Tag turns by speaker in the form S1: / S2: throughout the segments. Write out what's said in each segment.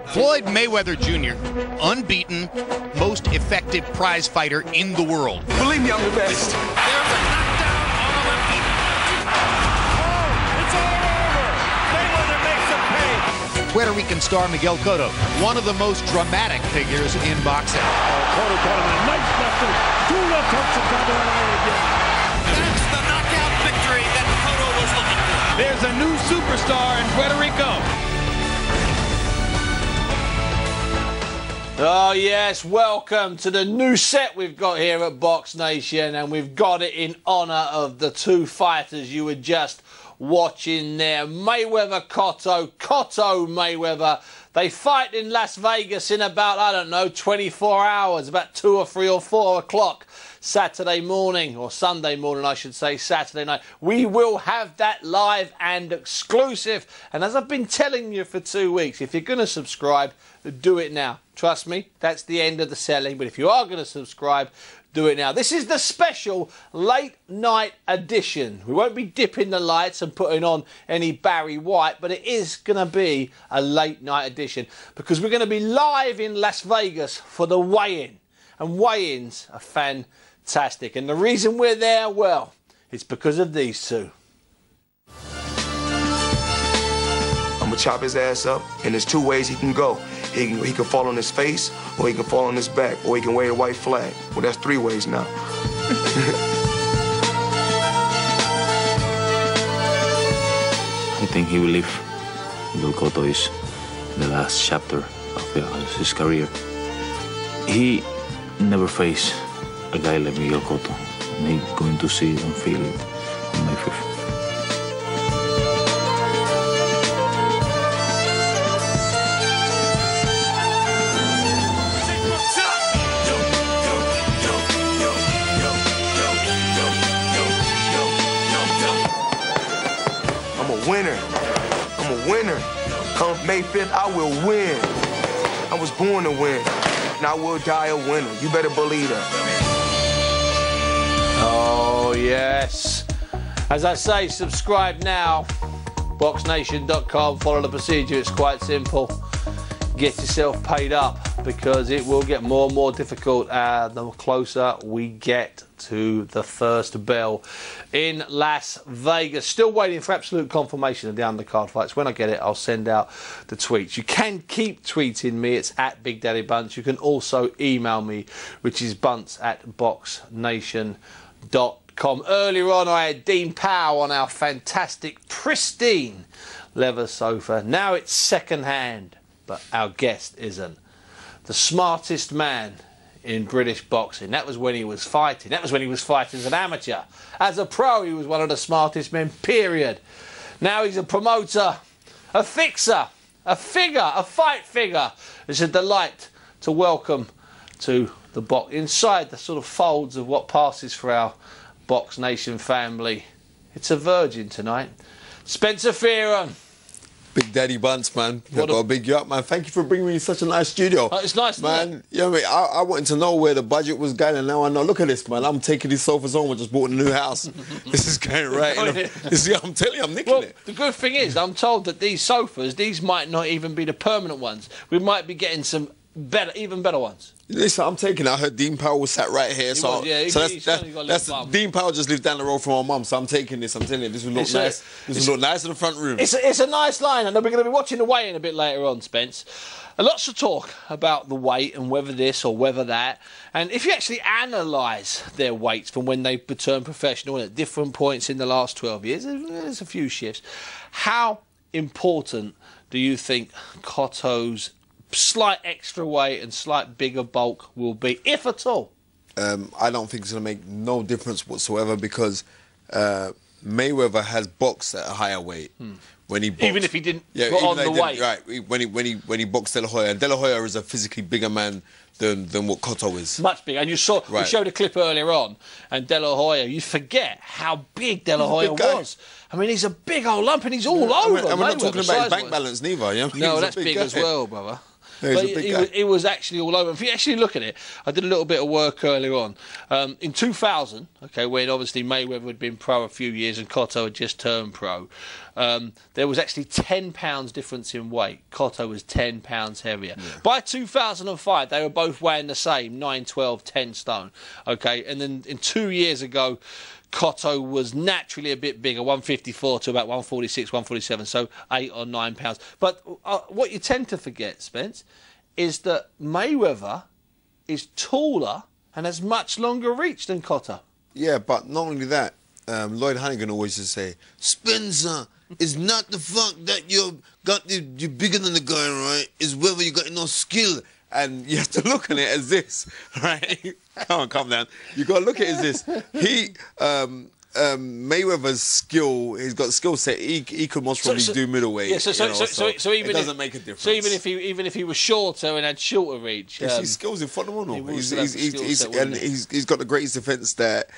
S1: Floyd Mayweather Jr., unbeaten, most effective prize fighter in the world.
S2: Believe me, I'm the best.
S1: There's a knockdown on the left knee.
S3: Oh, it's all over. Mayweather makes him pay.
S1: Puerto Rican star Miguel Cotto, one of the most dramatic figures in boxing.
S3: Cotto caught him in a nice left hook. Two left hooks and got him on again.
S1: That's the knockout victory that Cotto was looking for.
S3: There's a new superstar in Puerto Rico.
S4: Oh yes, welcome to the new set we've got here at Box Nation, and we've got it in honour of the two fighters you were just watching there. Mayweather, Cotto, Cotto, Mayweather. They fight in Las Vegas in about, I don't know, 24 hours, about 2 or 3 or 4 o'clock Saturday morning, or Sunday morning I should say, Saturday night. We will have that live and exclusive, and as I've been telling you for 2 weeks, if you're going to subscribe, do it now. Trust me, that's the end of the selling, but if you are going to subscribe, do it now. This is the special late night edition. We won't be dipping the lights and putting on any Barry White, but it is going to be a late night edition because we're going to be live in Las Vegas for the weigh-in, and weigh-ins are fantastic, and the reason we're there, well, it's because of these two.
S2: I'm gonna chop his ass up, and there's 2 ways he can go. He can fall on his face, or he can fall on his back, or he can wave a white flag. Well, that's 3 ways now.
S5: I think he will leave. Miguel Cotto is the last chapter of his career. He never faced a guy like Miguel Cotto, and he's going to see and feel it on May 5th.
S2: Winner. I'm a winner. Come May 5th, I will win. I was born to win, and I will die a winner. You better believe that.
S4: Oh, yes. As I say, subscribe now. BoxNation.com. Follow the procedure. It's quite simple. Get yourself paid up because it will get more and more difficult the closer we get to the first bell in Las Vegas. Still waiting for absolute confirmation of the undercard fights. When I get it, I'll send out the tweets. You can keep tweeting me. It's at Big Daddy Bunce. You can also email me, which is bunce@boxnation.com. Earlier on, I had Dean Powell on our fantastic, pristine leather sofa. Now it's second hand, but our guest isn't. The smartest man in British boxing. That was when he was fighting. That was when he was fighting as an amateur. As a pro, he was one of the smartest men, period. Now he's a promoter, a fixer, a figure, a fight figure. It's a delight to welcome to the box, inside the sort of folds of what passes for our Box Nation family. It's a virgin tonight. Spencer Fearon.
S6: Big Daddy Bunce, man. I've got to big you up, man. Thank you for bringing me in such a nice studio.
S4: It's nice,
S6: man. You know what I mean? I wanted to know where the budget was going, and now I know. Look at this, man. I'm taking these sofas home. I just bought a new house. This is going right. I'm telling you, I'm nicking it.
S4: The good thing is, I'm told that these sofas, these might not even be the permanent ones. We might be getting some better, even better ones.
S6: Listen, I'm taking it. I heard Dean Powell was sat right here. So that's Dean Powell just lives down the road from my mum, so I'm taking this. I'm telling you, this will look nice. This will look nice in the front room.
S4: It's a nice line, and we're going to be watching the weigh-in a bit later on, Spence. Lots to talk about the weight and whether this or whether that. And if you actually analyse their weights from when they turned professional at different points in the last 12 years, there's a few shifts. How important do you think Cotto's slight extra weight and slight bigger bulk will be, if at all?
S6: I don't think it's going to make no difference whatsoever because Mayweather has boxed at a higher weight. When he boxed,
S4: even if he didn't put on the weight.
S6: Right, when he boxed De La Hoya. And De La Hoya is a physically bigger man than what Cotto is.
S4: Much bigger. And you saw, we showed a clip earlier on, and De La Hoya, you forget how big De La Hoya was. I mean, he's a big old lump and he's all over.
S6: And we're not talking about his bank balance neither. You know?
S4: No, that's big as well, brother.
S6: he's a big guy.
S4: It was actually all over. If you actually look at it, I did a little bit of work earlier on. In 2000, okay, when obviously Mayweather had been pro a few years and Cotto had just turned pro, there was actually 10 pounds difference in weight. Cotto was 10 pounds heavier. Yeah. By 2005, they were both weighing the same, 9, 12, 10 stone. Okay, and then in 2 years ago, Cotto was naturally a bit bigger, 154 to about 146, 147, so 8 or 9 pounds. But what you tend to forget, Spence, is that Mayweather is taller and has much longer reach than Cotto.
S6: Yeah, but not only that, Lloyd Hannigan always used to say, Spencer, it's not the fact that you're bigger than the guy, right? It's whether you got enough skill. And you have to look at it as this, right? Come on, calm down. You got to look at it as this. Mayweather's skill, he's got skill set. He could most probably do middleweight. Yeah, so even it doesn't make a difference.
S4: So even if he was shorter and had shorter reach,
S6: his skills are phenomenal. He's got the greatest defence that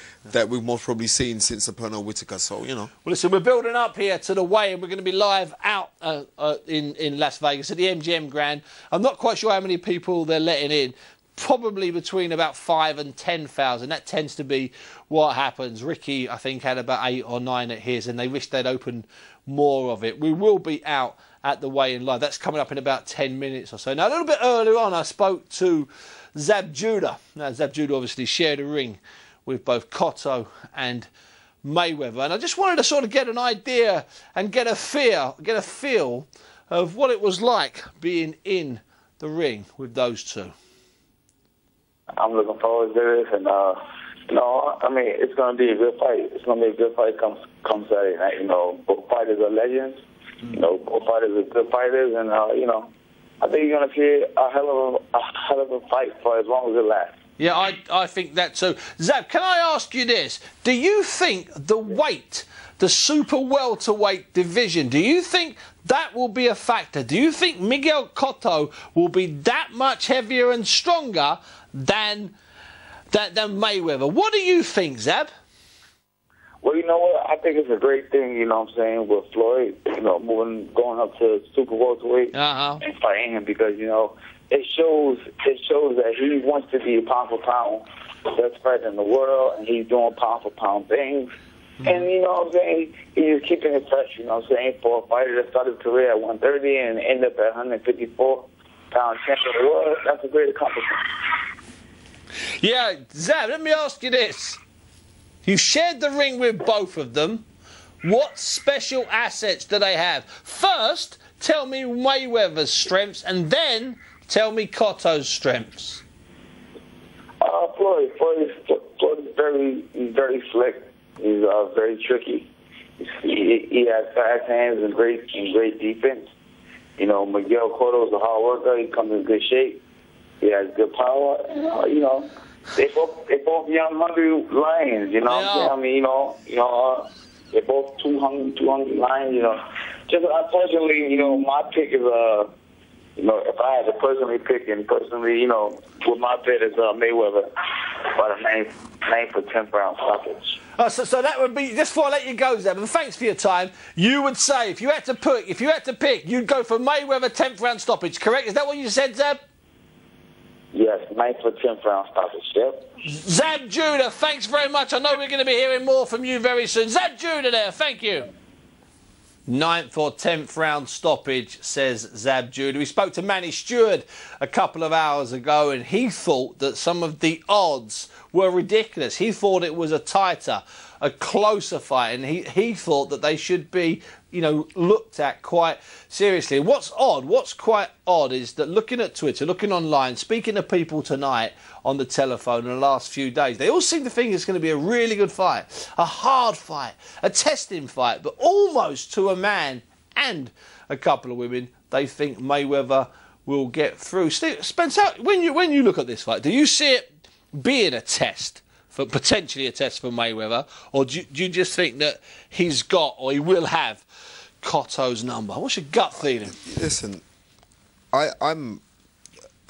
S6: we've most probably seen since the Pernell Whitaker. So you know.
S4: Well, listen, we're building up here to the weigh, and we're going to be live out in Las Vegas at the MGM Grand. I'm not quite sure how many people they're letting in. Probably between about 5 and 10,000. That tends to be what happens. Ricky, I think, had about 8 or 9 at his, and they wish they'd opened more of it. We will be out at the weigh-in live. That's coming up in about 10 minutes or so. Now, a little bit earlier on, I spoke to Zab Judah. Now, Zab Judah obviously shared a ring with both Cotto and Mayweather, and I just wanted to sort of get an idea and get a feel of what it was like being in the ring with those two.
S7: I'm looking forward to this, and you know, I mean, it's going to be a good fight. It's going to be a good fight come Saturday night. You know, both fighters are legends. You know, both fighters are good fighters, and you know, I think you're going to see a hell of a fight for as long as it lasts.
S4: Yeah, I think that too. Zab, can I ask you this? Do you think the weight, the super welterweight division, do you think that will be a factor? Do you think Miguel Cotto will be that much heavier and stronger than Mayweather? What do you think, Zab?
S7: Well, you know what? I think it's a great thing, you know what I'm saying, with Floyd, you know, going up to super welterweight and fighting him, because, you know, it shows that he wants to be a pound for pound best fighter in the world, and he's doing pound for pound things. And, you know what I'm saying, he's keeping it fresh, you know what I'm saying, for a fighter that started his career at 130 and ended up at 154-pound champion of the world. That's a great accomplishment.
S4: Yeah, Zab, let me ask you this. You shared the ring with both of them. What special assets do they have? First, tell me Mayweather's strengths, and then tell me Cotto's strengths.
S7: Floyd is very slick. He's very tricky. He has fast hands and great defense. You know, Miguel Cotto is a hard worker. He comes in good shape. He has good power. You know, they both young, hungry lions. You know what I'm saying? I mean, you know, they're both two hungry lions. You know, just unfortunately, you know, my pick is you know, if I had to personally pick, and personally, you know, with my bet is Mayweather by the 9th or 10th round stoppage.
S4: So that would be, just before I let you go, Zeb, and thanks for your time, you would say if you had to pick, you'd go for Mayweather 10th round stoppage, correct? Is that what you said, Zeb?
S7: Yes, 9th or 10th round stoppage, yep.
S4: Zab Judah, thanks very much. I know we're going to be hearing more from you very soon. Zab Judah there, thank you. 9th or 10th round stoppage, says Zab Judah. We spoke to Manny Stewart a couple of hours ago, and he thought that some of the odds were ridiculous. He thought it was a tighter, a closer fight, and he thought that they should be, you know, looked at quite seriously. What's quite odd is that looking at Twitter, looking online, speaking to people tonight on the telephone in the last few days, they all seem to think it's going to be a really good fight, a hard fight, a testing fight, but almost to a man and a couple of women, they think Mayweather will get through. Spencer, when you look at this fight, do you see it being a test, potentially a test for Mayweather, or do you just think that he's got, or he will have, Cotto's number? What's your gut feeling?
S6: Listen, I'm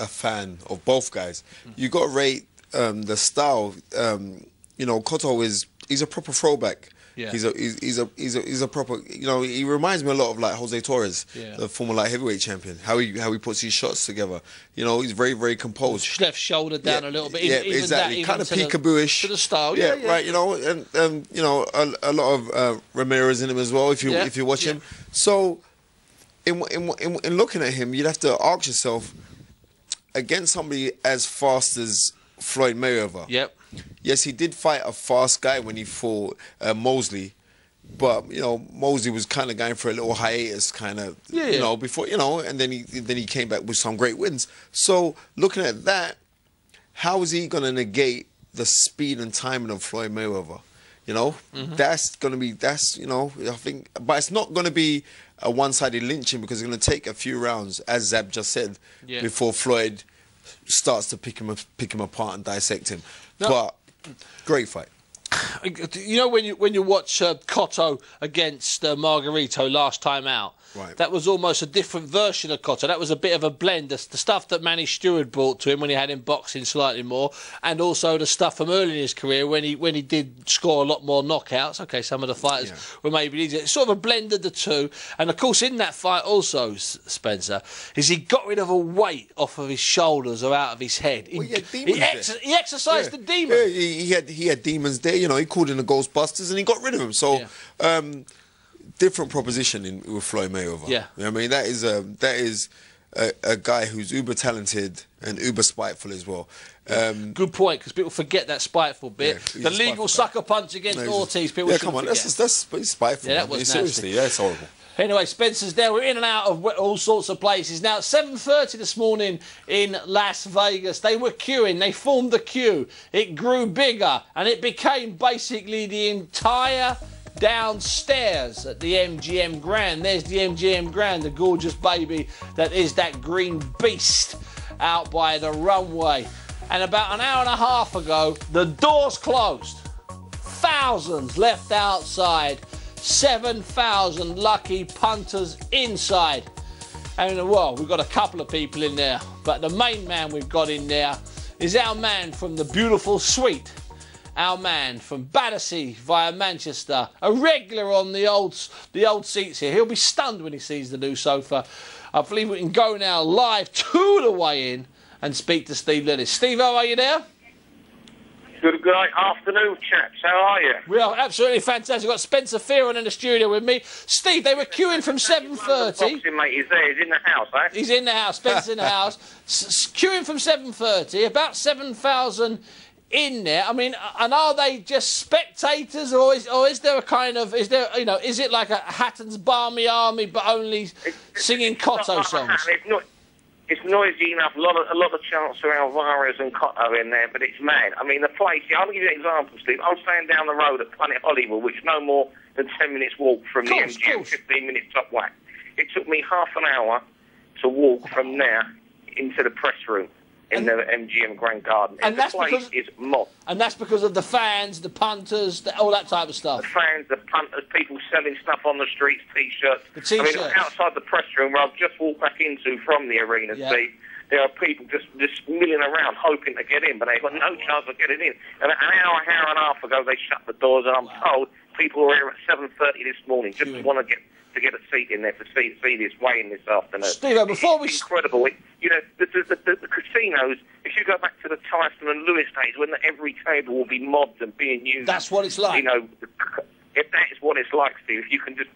S6: a fan of both guys. You got to rate the style. You know, Cotto he's a proper throwback.
S4: Yeah.
S6: He's a proper, you know, he reminds me a lot of like Jose Torres, the former light heavyweight champion. How he puts his shots together. You know, he's very, very composed.
S4: Left shoulder down a little bit.
S6: Even exactly. Kind of peekaboo-ish
S4: to the style.
S6: Yeah, right. You know, and you know, a lot of Ramirez in him as well. If you watch him, so in looking at him, you'd have to ask yourself, against somebody as fast as Floyd Mayweather.
S4: Yep.
S6: Yes, he did fight a fast guy when he fought Mosley, but you know, Mosley was kind of going for a little hiatus, kind of, you know, before, you know, and then he came back with some great wins. So looking at that, how is he going to negate the speed and timing of Floyd Mayweather? You know, that's going to be, you know, I think, but it's not going to be a one-sided lynching, because it's going to take a few rounds, as Zab just said, before Floyd starts to pick him apart and dissect him. No. But great fight.
S4: You know, when you watch Cotto against Margarito last time out, that was almost a different version of Cotto. That was a bit of a blend. The stuff that Manny Stewart brought to him when he had him boxing slightly more, and also the stuff from early in his career when he did score a lot more knockouts. Okay, some of the fighters were maybe easier. It sort of a blend of the two. And of course, in that fight also, Spencer, is he got rid of a weight off of his shoulders or out of his head.
S6: Well,
S4: he exercised the demon.
S6: Yeah, he had demons there. You know, he called in the Ghostbusters and he got rid of him. So. Different proposition with Floyd Mayweather.
S4: Yeah,
S6: you know I mean, that is a guy who's uber talented and uber spiteful as well.
S4: Good point, because people forget that spiteful bit. The legal sucker punch against Ortiz. People
S6: come on, that's spiteful.
S4: Yeah, that was
S6: seriously, it's horrible.
S4: Anyway, Spencer's there. We're in and out of all sorts of places. Now, at 7:30 this morning in Las Vegas, they were queuing. They formed the queue. It grew bigger, and it became basically the entire downstairs at the MGM Grand. There's the MGM Grand, the gorgeous baby that is that green beast out by the runway. And about an hour and a half ago, the doors closed. Thousands left outside. 7,000 lucky punters inside. And, well, we've got a couple of people in there, but the main man we've got in there is our man from the beautiful suite. Our man from Battersea via Manchester, a regular on the old seats here. He'll be stunned when he sees the new sofa. I believe we can go now live to the weigh-in and speak to Steve Lillis. Steve, are you there?
S8: Good afternoon, chaps. How are you?
S4: We are absolutely fantastic. We've got Spencer Fearon in the studio with me. Steve, they were queuing from 7:30.
S8: Boxing mate, he's there. He's in the house, eh?
S4: He's in the house. Spencer's in the house. Queuing from 7:30. About 7,000 in there. I mean, and are they just spectators, or is there a kind of, is it like a Hatton's Barmy Army but only singing Cotto songs?
S8: It's noisy enough. A lot of chants around Alvarez and Cotto in there, but it's mad. I mean, the place. I'll give you an example, Steve. I'm staying down the road at Planet Hollywood, which is no more than 10 minutes walk from the MGM. 15 minutes top whack. It took me half an hour to walk from there into the press room in the MGM Grand Garden. And the place is mob.
S4: And that's because of the fans, the punters, all that type of stuff.
S8: The fans, the punters, people selling stuff on the streets, T-shirts.
S4: The T-shirts.
S8: I mean, outside the press room where I've just walked back into from the arena, Steve, there are people just milling around hoping to get in, but they've got no chance of getting in. And an hour and a half ago, they shut the doors, and I'm told people were here at 7:30 this morning just to want to get a seat in there to see this weigh-in this afternoon.
S4: Steve, before we...
S8: It's incredible. You know, the casinos, if you go back to the Tyson and Lewis days, when every table will be mobbed and being used...
S4: That's what it's like.
S8: You know, if that is what it's like, Steve, if you can just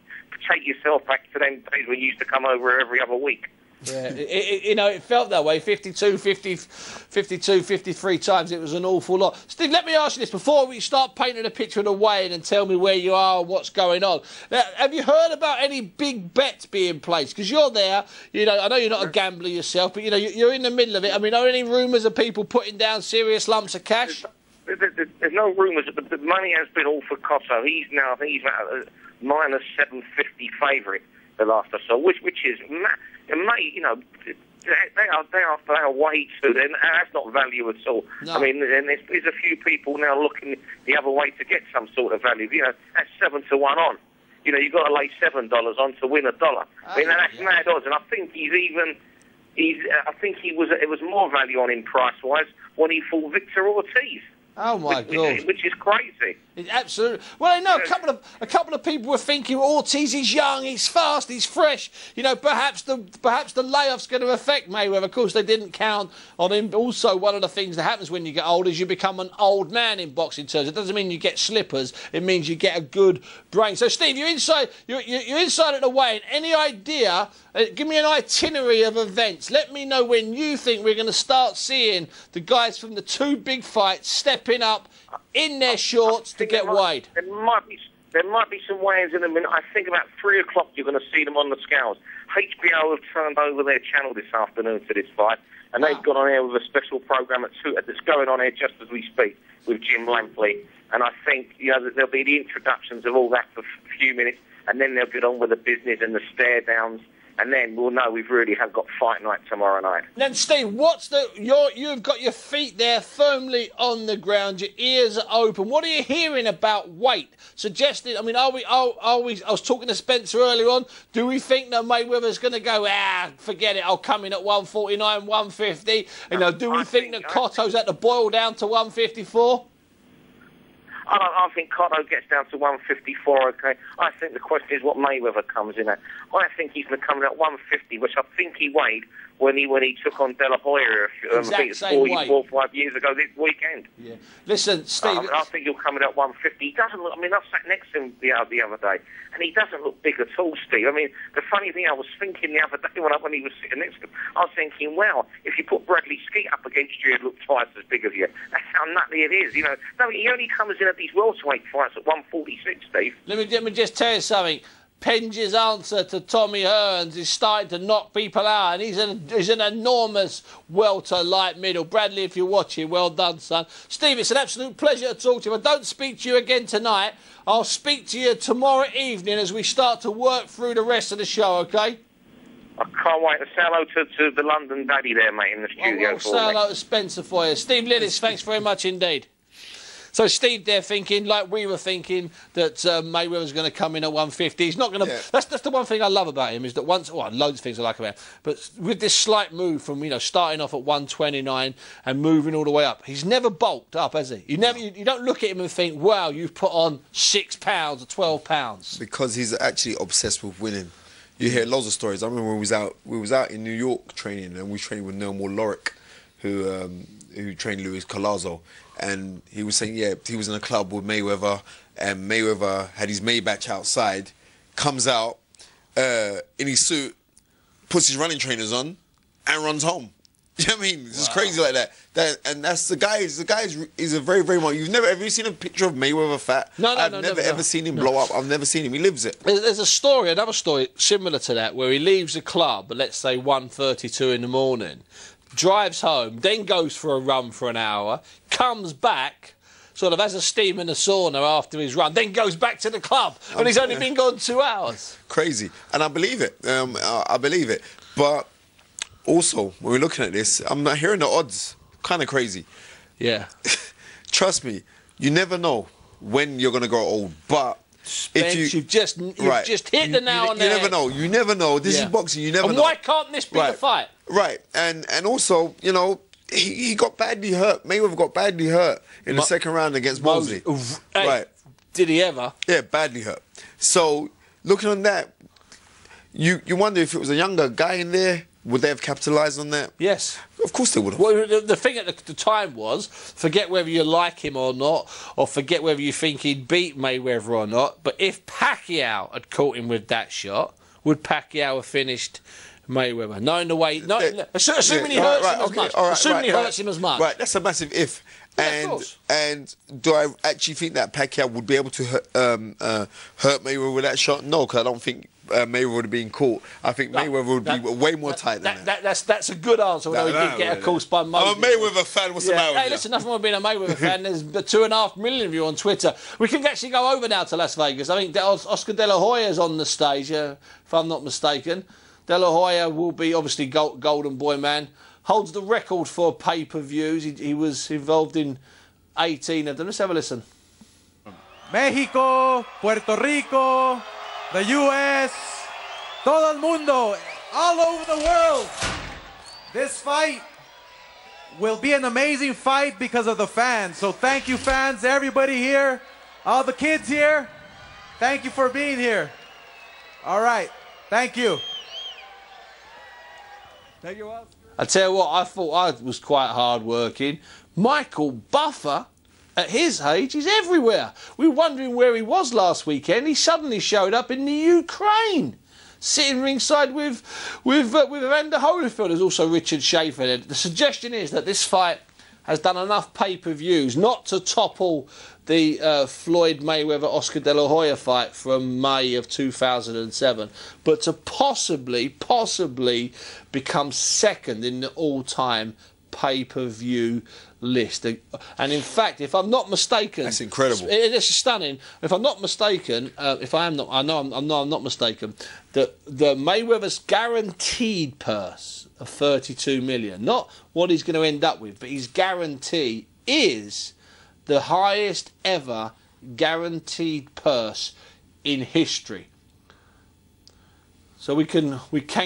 S8: take yourself back to them days when you used to come over every other week.
S4: Yeah, it felt that way. 52, 53 times. It was an awful lot. Steve, let me ask you this before we start painting a picture of the weigh-in and tell me where you are and what's going on. Now, have you heard about any big bets being placed? Because you're there. You know, I know you're not a gambler yourself, but you know you're in the middle of it. I mean, are there any rumours of people putting down serious lumps of cash?
S8: There's no rumours, but the money has been all for Cotto. He's now, I think he's at a minus 750 favourite the last I saw, which is, you know, they are way too. That's not value at all. No. I mean, and there's a few people now looking the other way to get some sort of value. You know, that's 7 to 1 on. You know, you've got to lay $7 on to win $1. I mean, that's mad odds, and I think I think it was more value on him price-wise when he fought Victor Ortiz.
S4: Oh my God!
S8: Which is crazy.
S4: Absolutely. Well, I know a couple of people were thinking, Ortiz, he's young, he's fast, he's fresh. You know, perhaps the layoff's going to affect Mayweather. Of course, they didn't count on him. Also, one of the things that happens when you get old is you become an old man in boxing terms. It doesn't mean you get slippers. It means you get a good brain. So, Steve, you're inside. You're inside at the weigh-in. Any idea? Give me an itinerary of events. Let me know when you think we're going to start seeing the guys from the two big fights stepping up in their shorts to get weighed.
S8: There might be some weigh-ins in a minute. I think about 3 o'clock you're going to see them on the scales. HBO have turned over their channel this afternoon for this fight, and they've gone on air with a special program at 2 that's going on air just as we speak with Jim Lampley. And I think there'll be the introductions of all that for a few minutes, and then they'll get on with the business and the stare downs. And then we'll know we've really have got fight night tomorrow night.
S4: Then, Steve, you've got your feet there firmly on the ground, your ears are open. What are you hearing about weight? Suggested, I mean, I was talking to Spencer earlier on. Do we think that Mayweather's going to go, forget it, I'll come in at 149, 150? You know, do we think that Cotto's had to boil down to 154?
S8: I think Cotto gets down to 154, okay? I think the question is what Mayweather comes in at. I think he's going to come in at 150, which I think he weighed when he took on De La Hoya four or 5 years ago this weekend.
S4: Yeah. Listen, Steve...
S8: I think he'll come in at 150. He doesn't look... I mean, I sat next to him the other day, and he doesn't look big at all, Steve. I mean, the funny thing, I was thinking the other day when he was sitting next to him, I was thinking, well, if you put Bradley Skeet up against you, he'd look twice as big as you. That's how nutty it is, you know. No, he only comes in at these welterweight fights at 146, Steve.
S4: Let me just tell you something. Penge's answer to Tommy Hearns is starting to knock people out, and he's an enormous welter light middle. Bradley, if you're watching, well done, son. Steve, it's an absolute pleasure to talk to you. If I don't speak to you again tonight, I'll speak to you tomorrow evening as we start to work through the rest of the show, OK?
S8: I can't wait to say hello to the London daddy there, mate, in the studio.
S4: I'll say hello to Spencer for you. Steve Lillis, thanks very much indeed. So Steve there thinking, like we were thinking, that Mayweather's going to come in at 150. He's not going to... Yeah. That's the one thing I love about him, is that once... Well, loads of things I like about him. But with this slight move from, starting off at 129 and moving all the way up, he's never bulked up, has he? You don't look at him and think, wow, you've put on 6 pounds or 12 pounds.
S6: Because he's actually obsessed with winning. You hear loads of stories. I remember when we was out in New York training, and we trained with no more Lorick, who trained Luis Collazo. And he was saying, yeah, he was in a club with Mayweather, and Mayweather had his Maybach outside, comes out in his suit, puts his running trainers on, and runs home. You know what I mean? It's just crazy like that. And that's the guy. He's a very, very much. Have you seen a picture of Mayweather fat?
S4: No,
S6: I've never ever seen him blow up. I've never seen him. He lives it.
S4: There's another story similar to that, where he leaves the club at, let's say, 1:32 in the morning, drives home, then goes for a run for an hour, comes back, sort of has a steam in the sauna after his run, then goes back to the club, and he's only been gone 2 hours.
S6: Crazy. And I believe it. I believe it. But also, when we're looking at this, I'm not hearing the odds. Kind of crazy.
S4: Yeah.
S6: Trust me, you never know when you're going to grow old, but...
S4: Spence, you've just hit the nail on the head.
S6: You never know. You never know. This is boxing. You never know.
S4: And why can't this be the fight?
S6: Right. And also, he got badly hurt. Mayweather got badly hurt in the second round against Mosley.
S4: Hey, right. Did he ever?
S6: Yeah, badly hurt. So, looking on that, you wonder if it was a younger guy in there, would they have capitalised on that?
S4: Yes.
S6: Of course they would have.
S4: Well, the thing at the time was, forget whether you like him or not, or forget whether you think he'd beat Mayweather or not, but if Pacquiao had caught him with that shot, would Pacquiao have finished Mayweather? Knowing the way... assuming he hurts him as much. Assuming he hurts him as much.
S6: Right, that's a massive if.
S4: Yeah,
S6: and do I actually think that Pacquiao would be able to hurt Mayweather with that shot? No, because I don't think Mayweather would have been caught. I think Mayweather would be way more tight than that.
S4: That's a good answer, although he did get a course by Mosley.
S6: I'm a Mayweather fan. What's the matter with you?
S4: Hey, listen, nothing wrong with being a Mayweather fan. There's 2.5 million of you on Twitter. We can actually go over now to Las Vegas. I think Oscar De La Hoya's on the stage, if I'm not mistaken. De La Hoya will be, obviously, Golden Boy man. Holds the record for pay-per-views. He was involved in 18 of them. Let's have a listen.
S9: Mexico, Puerto Rico, the U.S., todo el mundo, all over the world. This fight will be an amazing fight because of the fans. So thank you, fans, everybody here, all the kids here. Thank you for being here. All right. Thank you.
S4: Thank you, Oscar. I tell you what, I thought I was quite hard-working. Michael Buffer, at his age, he's everywhere. We were wondering where he was last weekend. He suddenly showed up in the Ukraine, sitting ringside with Evander Holyfield. There's also Richard Schaefer there. The suggestion is that this fight has done enough pay-per-views not to topple the Floyd Mayweather Oscar De La Hoya fight from May of 2007, but to possibly become second in the all-time pay-per-view list. And in fact, if I'm not mistaken,
S6: that's incredible.
S4: It's stunning. If I'm not mistaken, if I am not, I know I'm not mistaken. The Mayweather's guaranteed purse of 32 million, not what he's going to end up with, but his guarantee is the highest ever guaranteed purse in history. So we can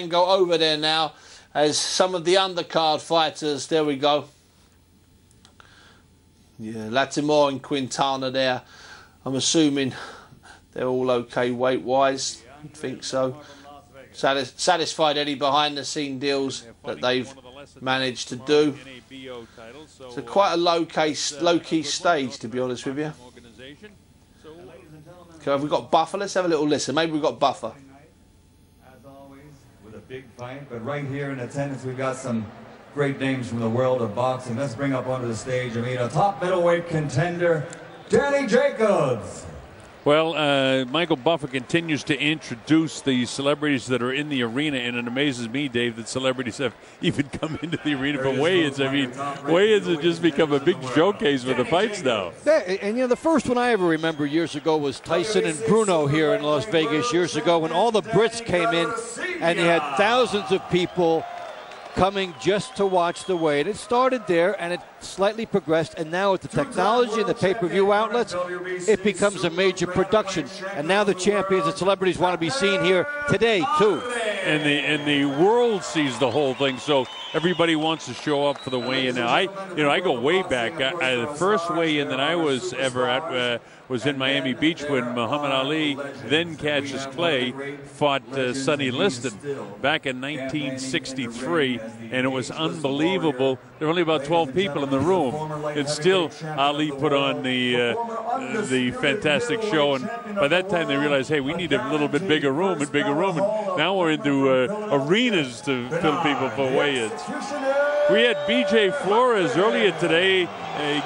S4: go over there now as some of the undercard fighters. There we go. Yeah, Latimore and Quintana there. I'm assuming they're all okay weight-wise. I think so. Satisfied any behind-the-scene deals that they've managed to do. So quite a low-key stage, to be honest with you. Okay, have we got Buffer? Let's have a little listen. Maybe we've got Buffer.
S10: As always, with a big fight, but right here in attendance, we've got some great names from the world of boxing. Let's bring up onto the stage, I mean, a top middleweight contender, Danny Jacobs.
S11: Well, Michael Buffer continues to introduce the celebrities that are in the arena, and it amazes me, Dave, that celebrities have even come into the arena for weigh-ins. I mean, weigh-ins have just become a big showcase for the fights now.
S12: And, you know, the first one I ever remember years ago was Tyson and Bruno here in Las Vegas years ago when all the Brits came in, and you had thousands of people coming just to watch the weigh. It started there, and it slightly progressed, and now with the technology and the pay-per-view outlets, it becomes a major production. And now the champions and celebrities want to be seen here today, too.
S11: And the world sees the whole thing, so everybody wants to show up for the weigh-in. Now, I go way back. The first weigh-in that I was ever at was in Miami Beach when Muhammad Ali, then Cassius Clay, fought Sonny Liston back in 1963, and it was unbelievable. There were only about 12 people in the room, and still Ali put on the fantastic show. And by that time, they realized, hey, we need a little bit bigger room and bigger room. And now we're into arenas to fill people for weigh-ins. We had BJ Flores earlier today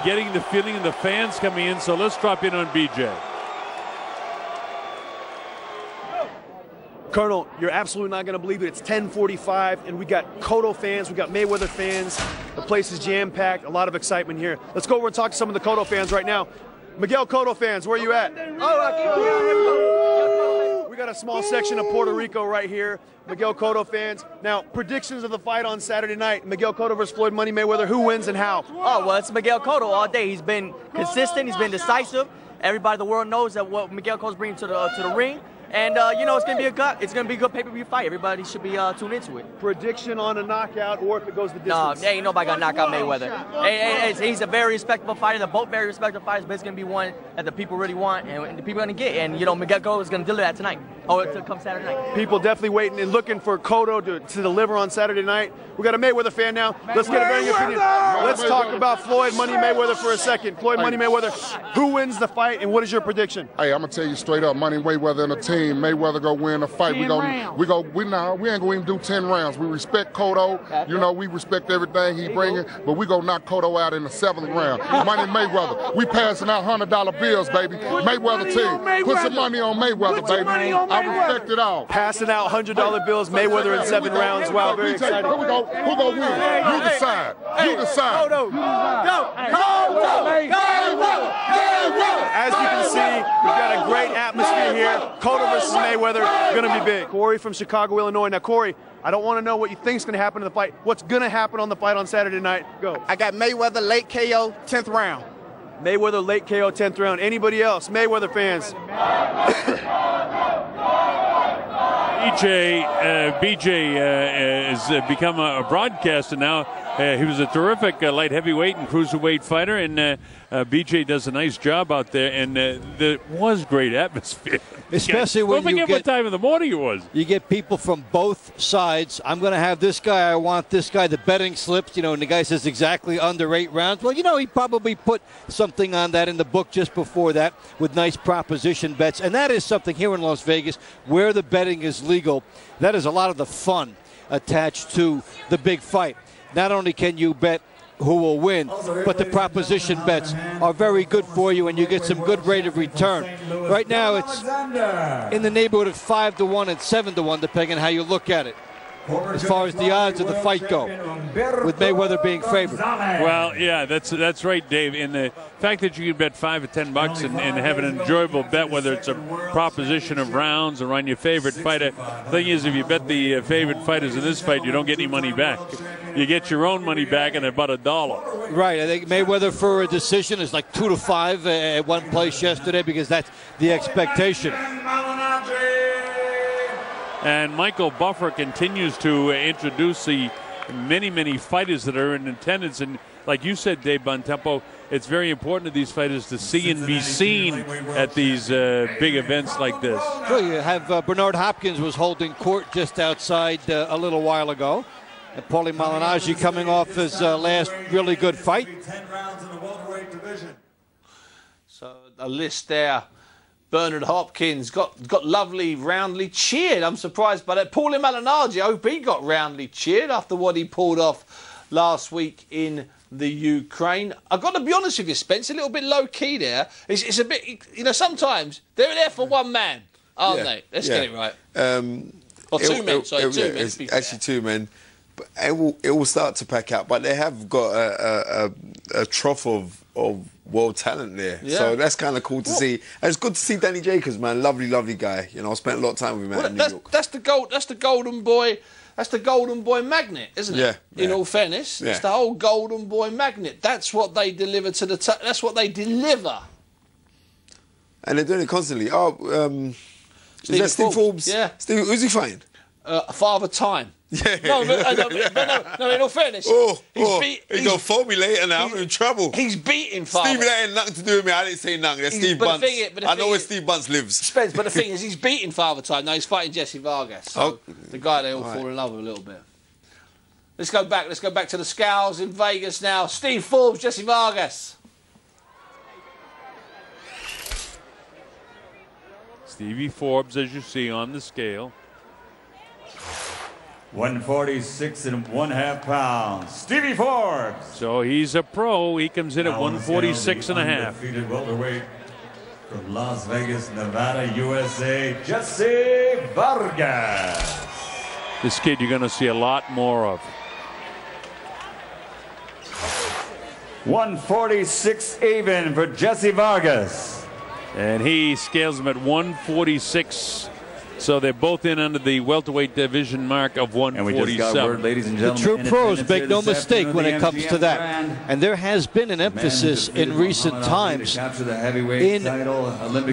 S11: getting the feeling of the fans coming in, so let's drop in on BJ.
S13: Colonel, you're absolutely not going to believe it. It's 10:45, and we got Cotto fans, we got Mayweather fans. The place is jam-packed, a lot of excitement here. Let's go over and talk to some of the Cotto fans right now. Miguel Cotto fans, where are you at? We got a small section of Puerto Rico right here. Miguel Cotto fans. Now, predictions of the fight on Saturday night. Miguel Cotto versus Floyd Money Mayweather. Who wins and how?
S14: Oh, well, it's Miguel Cotto all day. He's been consistent. He's been decisive. Everybody in the world knows that what Miguel Cotto's bringing to the ring. And, you know, it's going to be a good pay-per-view fight. Everybody should be tuned into it.
S13: Prediction on a knockout or if it goes the distance?
S14: No, ain't nobody going to knock out Mayweather. He's a very respectable fighter. They're both very respectable fighters, but it's going to be one that the people really want and the people are going to get. And, you know, Miguel Cotto is going to deliver that tonight, or to come Saturday night.
S13: People definitely waiting and looking for Cotto to deliver on Saturday night. We got a Mayweather fan now. Let's get a varying opinion. Let's talk about Floyd Money Mayweather for a second. Floyd Money Mayweather, who wins the fight and what is your prediction?
S15: Hey, I'm going to tell you straight up, Money Mayweather and the team. Mayweather go win the fight. We ain't gonna even do 10 rounds. We respect Cotto. You know, we respect everything he bringing, but we gonna knock Cotto out in the 7th round. Money Mayweather. We passing out $100 bills, baby. Mayweather team. Put some money on Mayweather, baby. I respect it all.
S13: Passing out $100 bills, Mayweather in 7 rounds. Wow, very exciting.
S15: Here we go. Who gonna win? You decide. You decide.
S13: As you can see, we've got a great atmosphere here. Cotto versus Mayweather, gonna be big. Corey from Chicago, Illinois. Now, Corey, I don't want to know what you think's gonna happen in the fight. What's gonna happen on the fight on Saturday night? Go.
S16: I got Mayweather late KO, 10th round.
S13: Mayweather late KO, 10th round. Anybody else? Mayweather fans.
S11: BJ has become a broadcaster now. He was a terrific light heavyweight and cruiserweight fighter, and BJ does a nice job out there, and there was great atmosphere.
S12: Especially when you get
S11: what time of the morning it was.
S12: You get people from both sides. I'm going to have this guy. I want this guy. The betting slips, and the guy says exactly under 8 rounds. Well, he probably put something on that in the book just before that with nice proposition bets. And that is something here in Las Vegas where the betting is legal. That is a lot of the fun attached to the big fight. Not only can you bet who will win, but the proposition bets are very good for you, and you get some good rate of return. Right now, it's in the neighborhood of 5-1 and 7-1, depending on how you look at it, as far as the odds of the fight go, with Mayweather being favored.
S11: Well, yeah, that's right, Dave. And the fact that you can bet $5 or $10 and have an enjoyable bet, whether it's a proposition of rounds or on your favorite fighter. The thing is, if you bet the favorite fighters in this fight, you don't get any money back. You get your own money back in about $1.
S12: Right. I think Mayweather for a decision is like 2-5 at one place yesterday, because that's the expectation.
S11: And Michael Buffer continues to introduce the many fighters that are in attendance. And like you said, Dave Bontempo, it's very important to these fighters to see and be seen at these big events like this.
S12: Sure, you have Bernard Hopkins was holding court just outside a little while ago. And Paulie Malignaggi coming off his last really good fight.
S4: So a list there. Bernard Hopkins got lovely, roundly cheered. I'm surprised by that. Paulie Malignaggi, I hope he got roundly cheered after what he pulled off last week in the Ukraine. I've got to be honest with you, Spence, a little bit low-key there. It's a bit, sometimes they're there for one man, aren't they? Let's get it right. Or two men, sorry, two men.
S6: It's actually 2 men. But it will start to pack out, but they have got a trough of world talent there, so that's kind of cool to see. And it's good to see Danny Jacobs, man. Lovely guy. I spent a lot of time with him out in New York.
S4: That's the golden boy. That's the golden boy magnet, isn't it? In all fairness, it's the whole golden boy magnet. That's what they deliver to the. That's what they deliver.
S6: And they're doing it constantly. Is that Steve Forbes?
S4: Yeah.
S6: Steve, who's he fighting?
S4: Father Time.
S6: Yeah.
S4: No, in all fairness,
S6: he's gonna phone me later now. I'm in trouble.
S4: He's beating Father.
S6: Steve, that ain't nothing to do with me. I didn't say nothing. That's Steve Bunce. I know where Steve Bunce lives.
S4: Spence, but the thing is, he's beating Father Time. Now he's fighting Jesse Vargas. So the guy they all fall in love with a little bit. Let's go back. Let's go back to the Scowls in Vegas now. Steve Forbes, Jesse Vargas.
S11: Stevie Forbes, as you see on the scale.
S10: 146.5 pounds. Stevie Forbes.
S11: So he's a pro. He comes in at 146.5.
S10: Defeated welterweight from Las Vegas, Nevada, USA, Jesse Vargas.
S11: This kid you're going to see a lot more of.
S10: 146 even for Jesse Vargas.
S11: And he scales him at 146. So they're both in under the welterweight division mark of 147.
S10: And we just got word, ladies and
S12: The
S10: gentlemen,
S12: true pros make no mistake when it comes to that. And there has been an emphasis in recent times in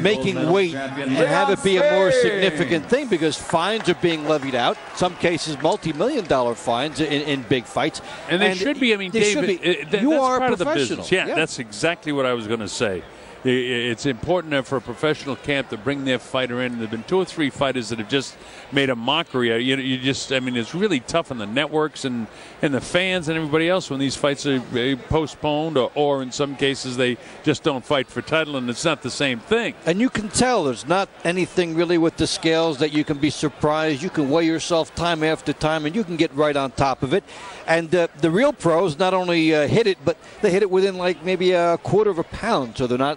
S12: making weight and have it be a more significant thing, because fines are being levied out, some cases multi-million-dollar fines in big fights.
S11: And they should be. I mean, David, that's part of the business. Yeah, that's exactly what I was going to say. It's important for a professional camp to bring their fighter in. There have been 2 or 3 fighters that have just made a mockery. I mean, it's really tough on the networks and the fans and everybody else when these fights are postponed, or in some cases they just don't fight for title, and it's not the same thing.
S12: And you can tell there's not anything really with the scales that you can be surprised. You can weigh yourself time after time, and you can get right on top of it. And the real pros not only hit it, but they hit it within like maybe a quarter of a pound, so they're not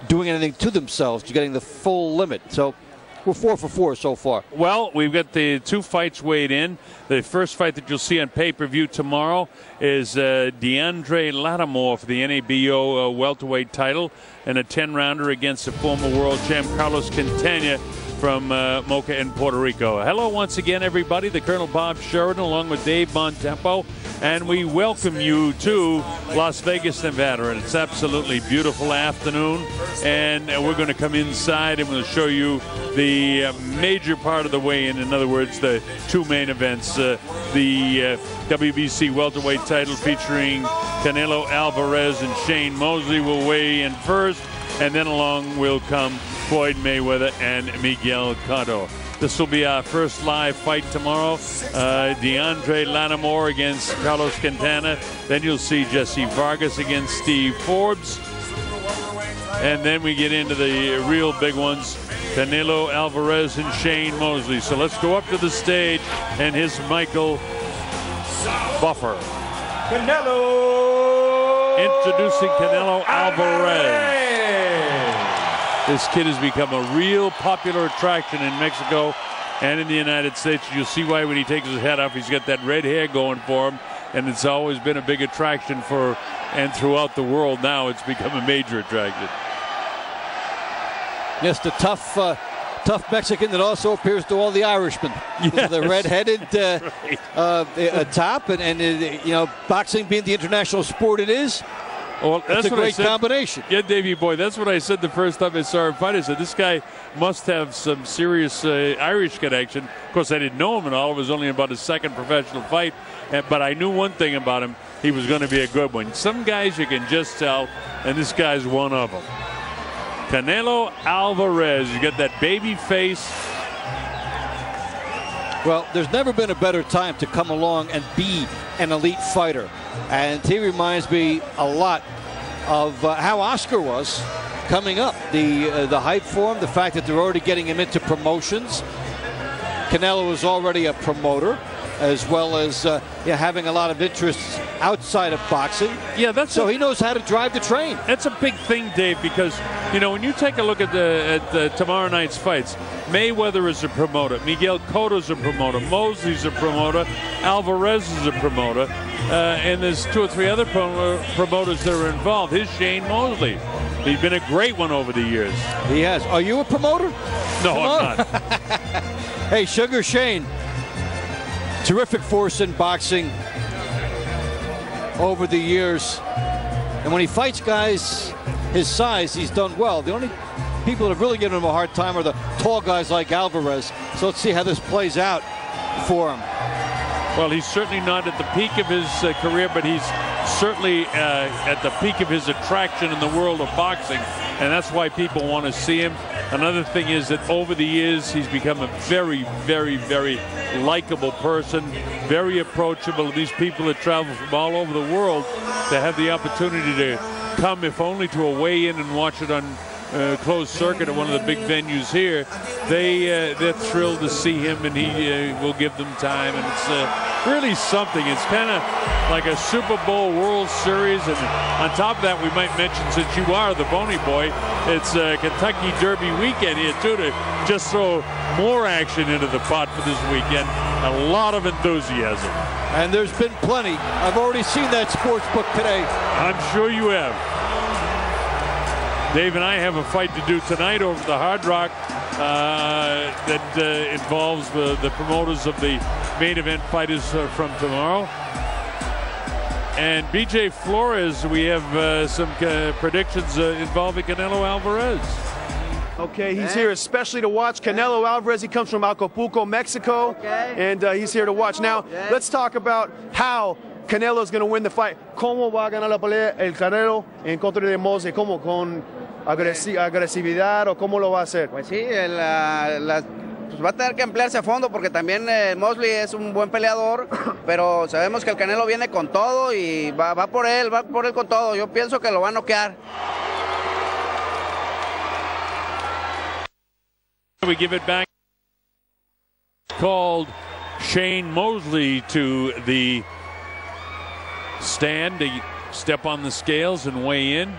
S12: doing anything to themselves. You're getting the full limit. So we're 4 for 4 so far.
S11: Well, we've got the 2 fights weighed in. The first fight that you'll see on pay-per-view tomorrow is DeAndre Lattimore for the NABO welterweight title, and a 10-rounder against the former world champ Carlos Quintana from Mocha in Puerto Rico. Hello once again, everybody. The Colonel Bob Sheridan along with Dave Bontempo. And we welcome you to Las Vegas, Nevada. And it's absolutely beautiful afternoon. And we're going to come inside and we'll show you the major part of the weigh-in. In other words, the two main events. The WBC welterweight title featuring Canelo Alvarez and Shane Mosley will weigh in first. And then along will come Floyd Mayweather and Miguel Cotto. This will be our first live fight tomorrow. DeAndre Lattimore against Carlos Quintana. Then you'll see Jesse Vargas against Steve Forbes. And then we get into the real big ones, Canelo Alvarez and Shane Mosley. So let's go up to the stage, and here's Michael Buffer. Introducing Canelo Alvarez. This kid has become a real popular attraction in Mexico and in the United States. You'll see why when he takes his hat off, he's got that red hair going for him, and it's always been a big attraction for, and throughout the world now, it's become a major attraction.
S12: Yes, the tough Mexican that also appears to all the Irishmen. Yes. The red-headed top, and you know, boxing being the international sport it is.
S11: Well, that's
S12: a great combination.
S11: Yeah, Davey boy, that's what I said the first time I saw him fight. I said, this guy must have some serious Irish connection. Of course, I didn't know him at all. It was only about his second professional fight. But I knew one thing about him. He was going to be a good one. Some guys you can just tell, and this guy's one of them. Canelo Alvarez. You got that baby face.
S12: Well, there's never been a better time to come along and be an elite fighter. And he reminds me a lot of how Oscar was coming up. The hype for him, the fact that they're already getting him into promotions. Canelo was already a promoter, as well as having a lot of interests outside of boxing.
S11: Yeah, that's
S12: so he knows how to drive the train.
S11: That's a big thing, Dave, because you know when you take a look at the tomorrow night's fights, Mayweather is a promoter, Miguel Cotto is a promoter, Mosley's a promoter, Alvarez is a promoter, and there's two or three other promoters that are involved. Here's Shane Mosley. He's been a great one over the years.
S12: He has. Are you a promoter?
S11: No, I'm not.
S12: Hey, Sugar Shane. Terrific force in boxing over the years. And when he fights guys his size, he's done well. The only people that have really given him a hard time are the tall guys like Alvarez. So let's see how this plays out for him.
S11: Well, he's certainly not at the peak of his career, but he's certainly at the peak of his attraction in the world of boxing. And that's why people want to see him. Another thing is that over the years, he's become a very, very, very likable person, very approachable. These people that travel from all over the world to have the opportunity to come, if only to a weigh-in and watch it on closed circuit at one of the big venues here, they're thrilled to see him, and he will give them time, and it's really something. It's kind of like a Super Bowl World Series, and on top of that, we might mention, since you are the Bony Boy, it's Kentucky Derby weekend here too, to just throw more action into the pot for this weekend. A lot of enthusiasm.
S12: And there's been plenty. I've already seen that sports book today.
S11: I'm sure you have. Dave and I have a fight to do tonight over the Hard Rock that involves the promoters of the main event fighters from tomorrow. And BJ Flores, we have some predictions involving Canelo Alvarez.
S13: Okay, he's here especially to watch Canelo Alvarez. He comes from Acapulco, Mexico, and he's here to watch. Now, let's talk about how Canelo's going to win the fight. ¿Cómo va a ganar la pelea el Canelo en contra de Mosley? ¿Cómo? ¿Con agresividad o cómo lo va a hacer?
S17: Pues sí, pues va a tener que emplearse a fondo porque también Mosley es un buen peleador, pero sabemos que el Canelo viene con todo y va por él con todo. Yo pienso que lo va a noquear.
S11: We give it back. Called Shane Mosley to the stand to step on the scales and weigh in.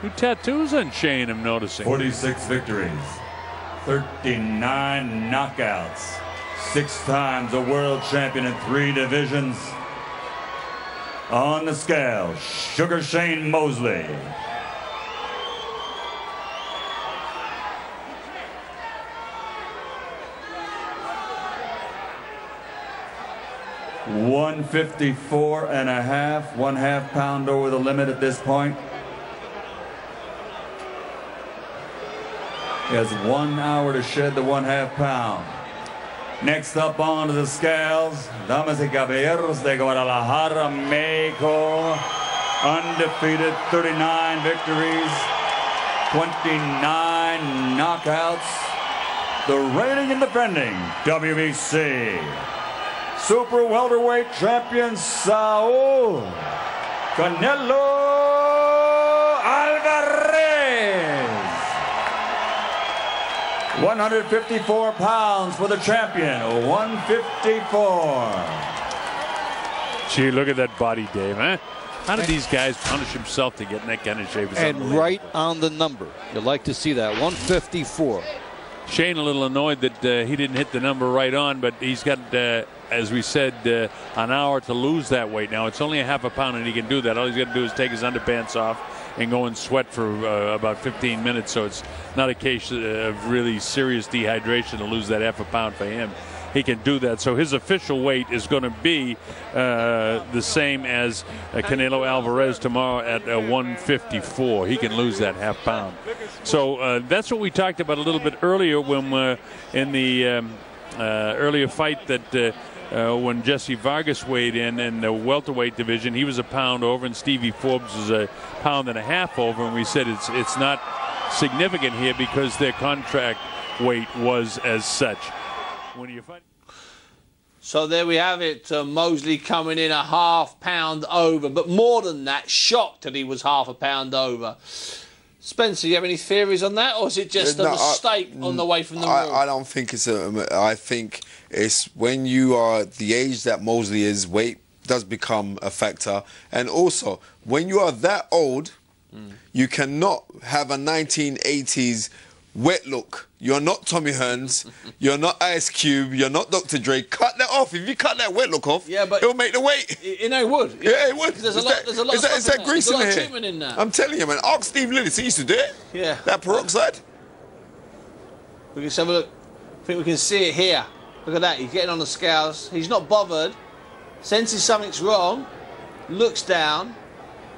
S11: New tattoos on Shane, I'm noticing.
S10: 46 victories, 39 knockouts, 6 times a world champion in 3 divisions. On the scale, Sugar Shane Mosley. 154.5, 1/2 pound over the limit at this point. He has 1 hour to shed the 1/2 pound. Next up onto the scales, damas y caballeros de Guadalajara, Mexico. Undefeated, 39 victories, 29 knockouts. The reigning and defending WBC Super Welterweight Champion, Saul Canelo Alvarez. 154 pounds for the champion, 154.
S11: Gee, look at that body, Dave, huh? How did these guys punish himself to get in that kind of shape?
S12: And right on the number. You'd like to see that, 154.
S11: Shane a little annoyed that he didn't hit the number right on, but he's got, as we said, an hour to lose that weight. Now, it's only a 1/2 pound, and he can do that. All he's got to do is take his underpants off and go and sweat for about 15 minutes, so it's not a case of really serious dehydration to lose that 1/2 pound for him. He can do that. So his official weight is going to be the same as Canelo Alvarez tomorrow at 154. He can lose that 1/2 pound. So that's what we talked about a little bit earlier when in the earlier fight that when Jesse Vargas weighed in the welterweight division, he was a pound over, and Stevie Forbes was a 1.5 pounds over, and we said it's not significant here because their contract weight was as such. When you fight.
S4: So there we have it. Mosley coming in a 1/2 pound over, but more than that, shocked that he was 1/2 pound over. Spencer, you have any theories on that, or is it just a mistake on the way from the ring?
S6: I don't think it's I think it's when you are at the age that Mosley is, weight does become a factor, and also when you are that old, you cannot have a 1980s wet look. You're not Tommy Hearns. You're not Ice Cube. You're not Dr. Dre. Cut that off. If you cut that wet look off, it'll make the weight.
S4: You know, it would.
S6: Yeah, it would.
S4: There's a lot of
S6: grease in there.
S4: Treatment in that.
S6: I'm telling you, man. Ask Steve Lillis. He used to do it.
S4: Yeah.
S6: That peroxide.
S4: We can have a look. I think we can see it here. Look at that. He's getting on the scales. He's not bothered. Senses something's wrong. Looks down.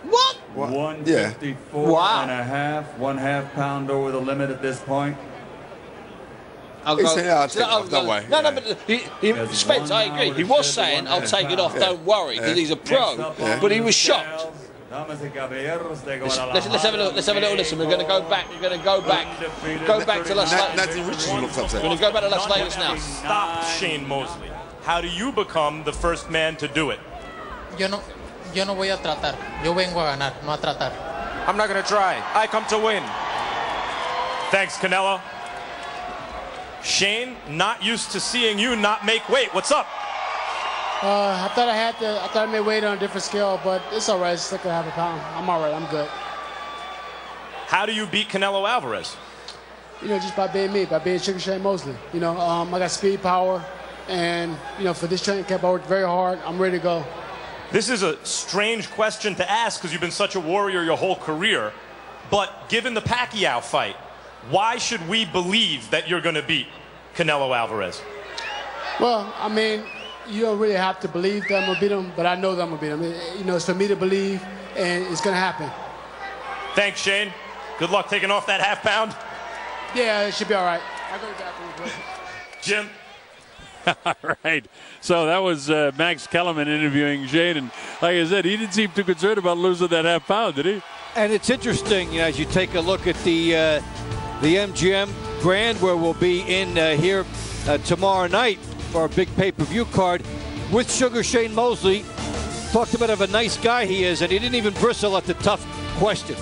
S4: What?
S10: 154.5, 1/2 pound over the limit at this point.
S4: I'll
S6: take it off, don't worry.
S4: No, but Spence, I agree. He was saying, I'll take it off, don't worry, because he's a pro. But he was shocked. Let's have a look. Let's have a little listen. We're going to go back. We're going to go back to Las Vegas.
S6: Nathan Richardson looks upset.
S4: We're going to go back to Las Vegas now.
S3: Stop Shane Mosley. How do you become the first man to do it?
S18: Yo no voy a tratar. Yo vengo a ganar, no a tratar.
S3: I'm not going to try. I come to win. Thanks, Canelo. Shane, not used to seeing you not make weight. What's up?
S19: I thought I made weight on a different scale, but it's all right. It's like a 1/2 pound. I'm all right. I'm good.
S3: How do you beat Canelo Alvarez?
S19: You know, just by being me, by being Sugar Shane Mosley. You know, I got speed, power, and, you know, for this training camp, I worked very hard. I'm ready to go.
S3: This is a strange question to ask because you've been such a warrior your whole career. But given the Pacquiao fight, why should we believe that you're going to beat Canelo Alvarez?
S19: Well, I mean, you don't really have to believe that I'm going to beat him, but I know that I'm going to beat him. You know, it's for me to believe, and it's going to happen.
S3: Thanks, Shane. Good luck taking off that 1/2 pound.
S19: Yeah, it should be all right. I'll go to the bathroom real quick.
S3: Jim.
S11: All right. So that was Max Kellerman interviewing Shane, and like I said, he didn't seem too concerned about losing that 1/2 pound, did he?
S12: And it's interesting, you know, as you take a look at the MGM Grand, where we'll be in here tomorrow night for a big pay-per-view card with Sugar Shane Mosley. Talked about a nice guy he is, and he didn't even bristle at the tough question.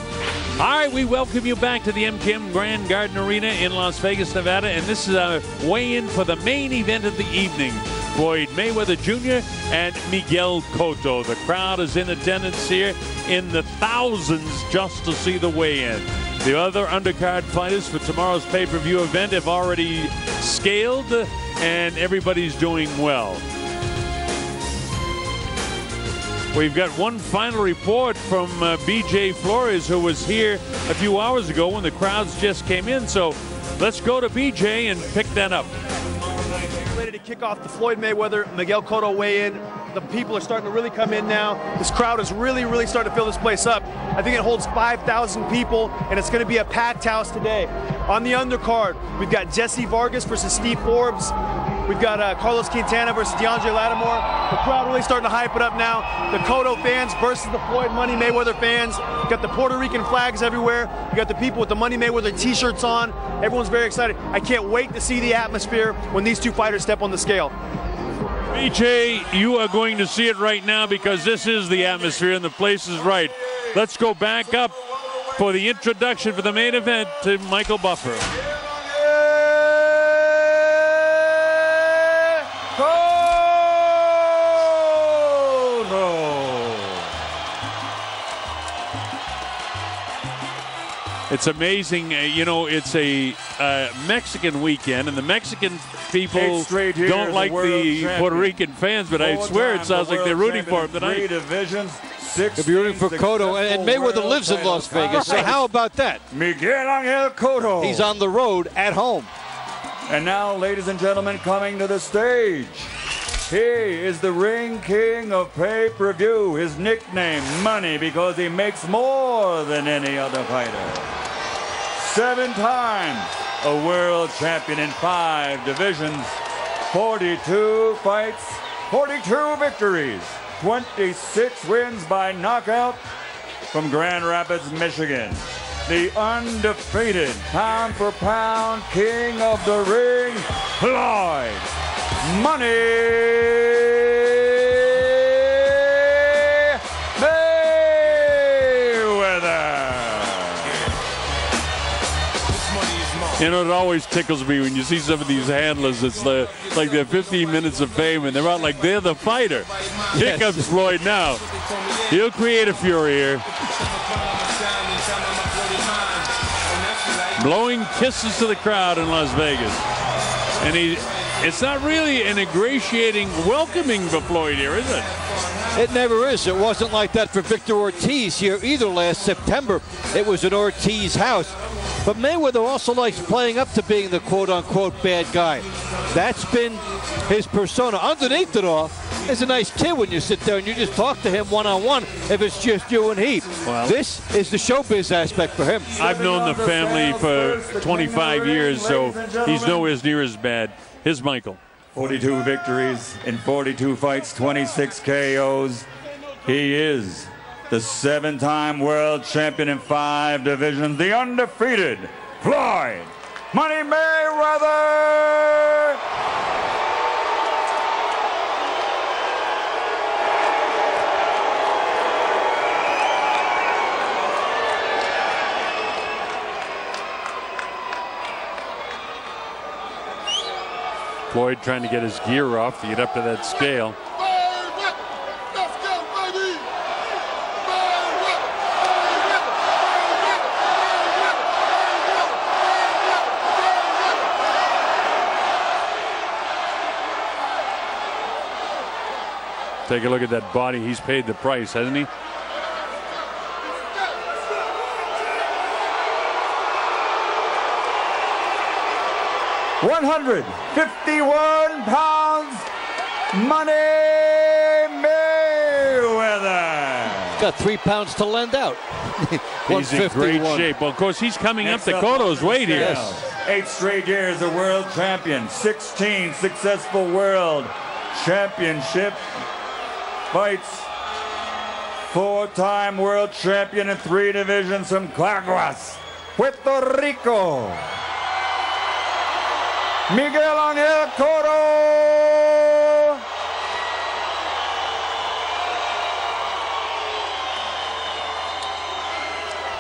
S11: All right, we welcome you back to the MGM Grand Garden Arena in Las Vegas, Nevada, and this is our weigh-in for the main event of the evening. Floyd Mayweather Jr. and Miguel Cotto. The crowd is in attendance here in the thousands just to see the weigh-in. The other undercard fighters for tomorrow's pay-per-view event have already scaled, and everybody's doing well. We've got one final report from BJ Flores, who was here a few hours ago when the crowds just came in. So let's go to BJ and pick that up.
S13: Ready to kick off the Floyd Mayweather Miguel Cotto weigh-in. The people are starting to really come in now. This crowd is really, really starting to fill this place up. I think it holds 5,000 people, and it's going to be a packed house today. On the undercard, we've got Jesse Vargas versus Steve Forbes. We've got Carlos Quintana versus DeAndre Lattimore. The crowd really starting to hype it up now. The Cotto fans versus the Floyd Money Mayweather fans. You got the Puerto Rican flags everywhere. You got the people with the Money Mayweather t-shirts on. Everyone's very excited. I can't wait to see the atmosphere when these two fighters step on the scale.
S11: BJ, you are going to see it right now because this is the atmosphere and the place is right. Let's go back up for the introduction for the main event to Michael Buffer. It's amazing, you know, it's a Mexican weekend, and the Mexican people don't like the Puerto Rican fans, but I swear it sounds like they're rooting for him tonight.
S12: They'll be rooting for Cotto, and Mayweather lives in Las Vegas, so how about that?
S10: Miguel Angel Cotto.
S12: He's on the road at home.
S10: And now, ladies and gentlemen, coming to the stage, he is the ring king of pay-per-view. His nickname, Money, because he makes more than any other fighter. 7 times a world champion in 5 divisions, 42 fights, 42 victories, 26 wins by knockout from Grand Rapids, Michigan. The undefeated pound-for-pound king of the ring, Floyd Money
S11: You know, it always tickles me when you see some of these handlers. It's like they're 15 minutes of fame, and they're out like they're the fighter. Here comes Floyd now. He'll create a fury here. Blowing kisses to the crowd in Las Vegas. And it's not really an ingratiating welcoming for Floyd here, is it?
S12: It never is. It wasn't like that for Victor Ortiz here either last September. It was at Ortiz's house. But Mayweather also likes playing up to being the quote-unquote bad guy. That's been his persona. Underneath it all, is a nice kid when you sit there and you just talk to him one-on-one if it's just you and he. Well, this is the showbiz aspect for him.
S11: I've known the family for 25 years, so he's nowhere near as bad. Here's Michael.
S10: 42 victories in 42 fights, 26 KOs. He is the 7-time world champion in 5 divisions, the undefeated Floyd Money Mayweather.
S11: Floyd trying to get his gear off to get up to that scale. Take a look at that body. He's paid the price, hasn't he?
S10: £151, Money Mayweather.
S12: Got 3 pounds to lend out.
S11: He's in great shape. Well, of course, he's coming up to Cotto's weight here.
S10: Yes. 8 straight years a world champion, 16 successful world championship fights, 4-time world champion in 3 divisions from Caguas, Puerto Rico. Miguel Angel Cotto.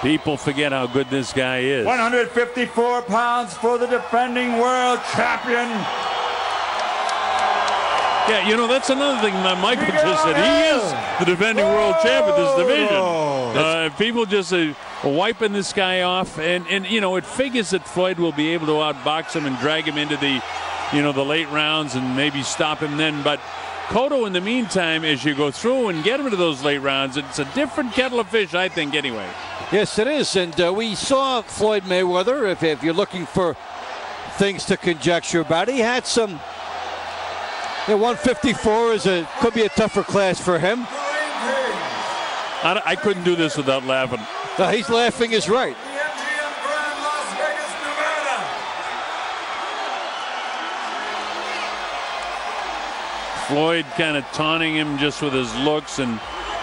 S11: People forget how good this guy is.
S10: 154 pounds for the defending world champion.
S11: Yeah, you know, that's another thing that Michael just said. He is the defending world champ of this division. People just wiping this guy off, and you know, it figures that Floyd will be able to outbox him and drag him into the, you know, the late rounds and maybe stop him then. But Cotto, in the meantime, as you go through and get him into those late rounds, it's a different kettle of fish, I think, anyway.
S12: Yes, it is. And we saw Floyd Mayweather, if you're looking for things to conjecture about, he had some Yeah, 154 could be a tougher class for him.
S11: I couldn't do this without laughing.
S12: No, he's laughing is right.
S11: Floyd kind of taunting him just with his looks, and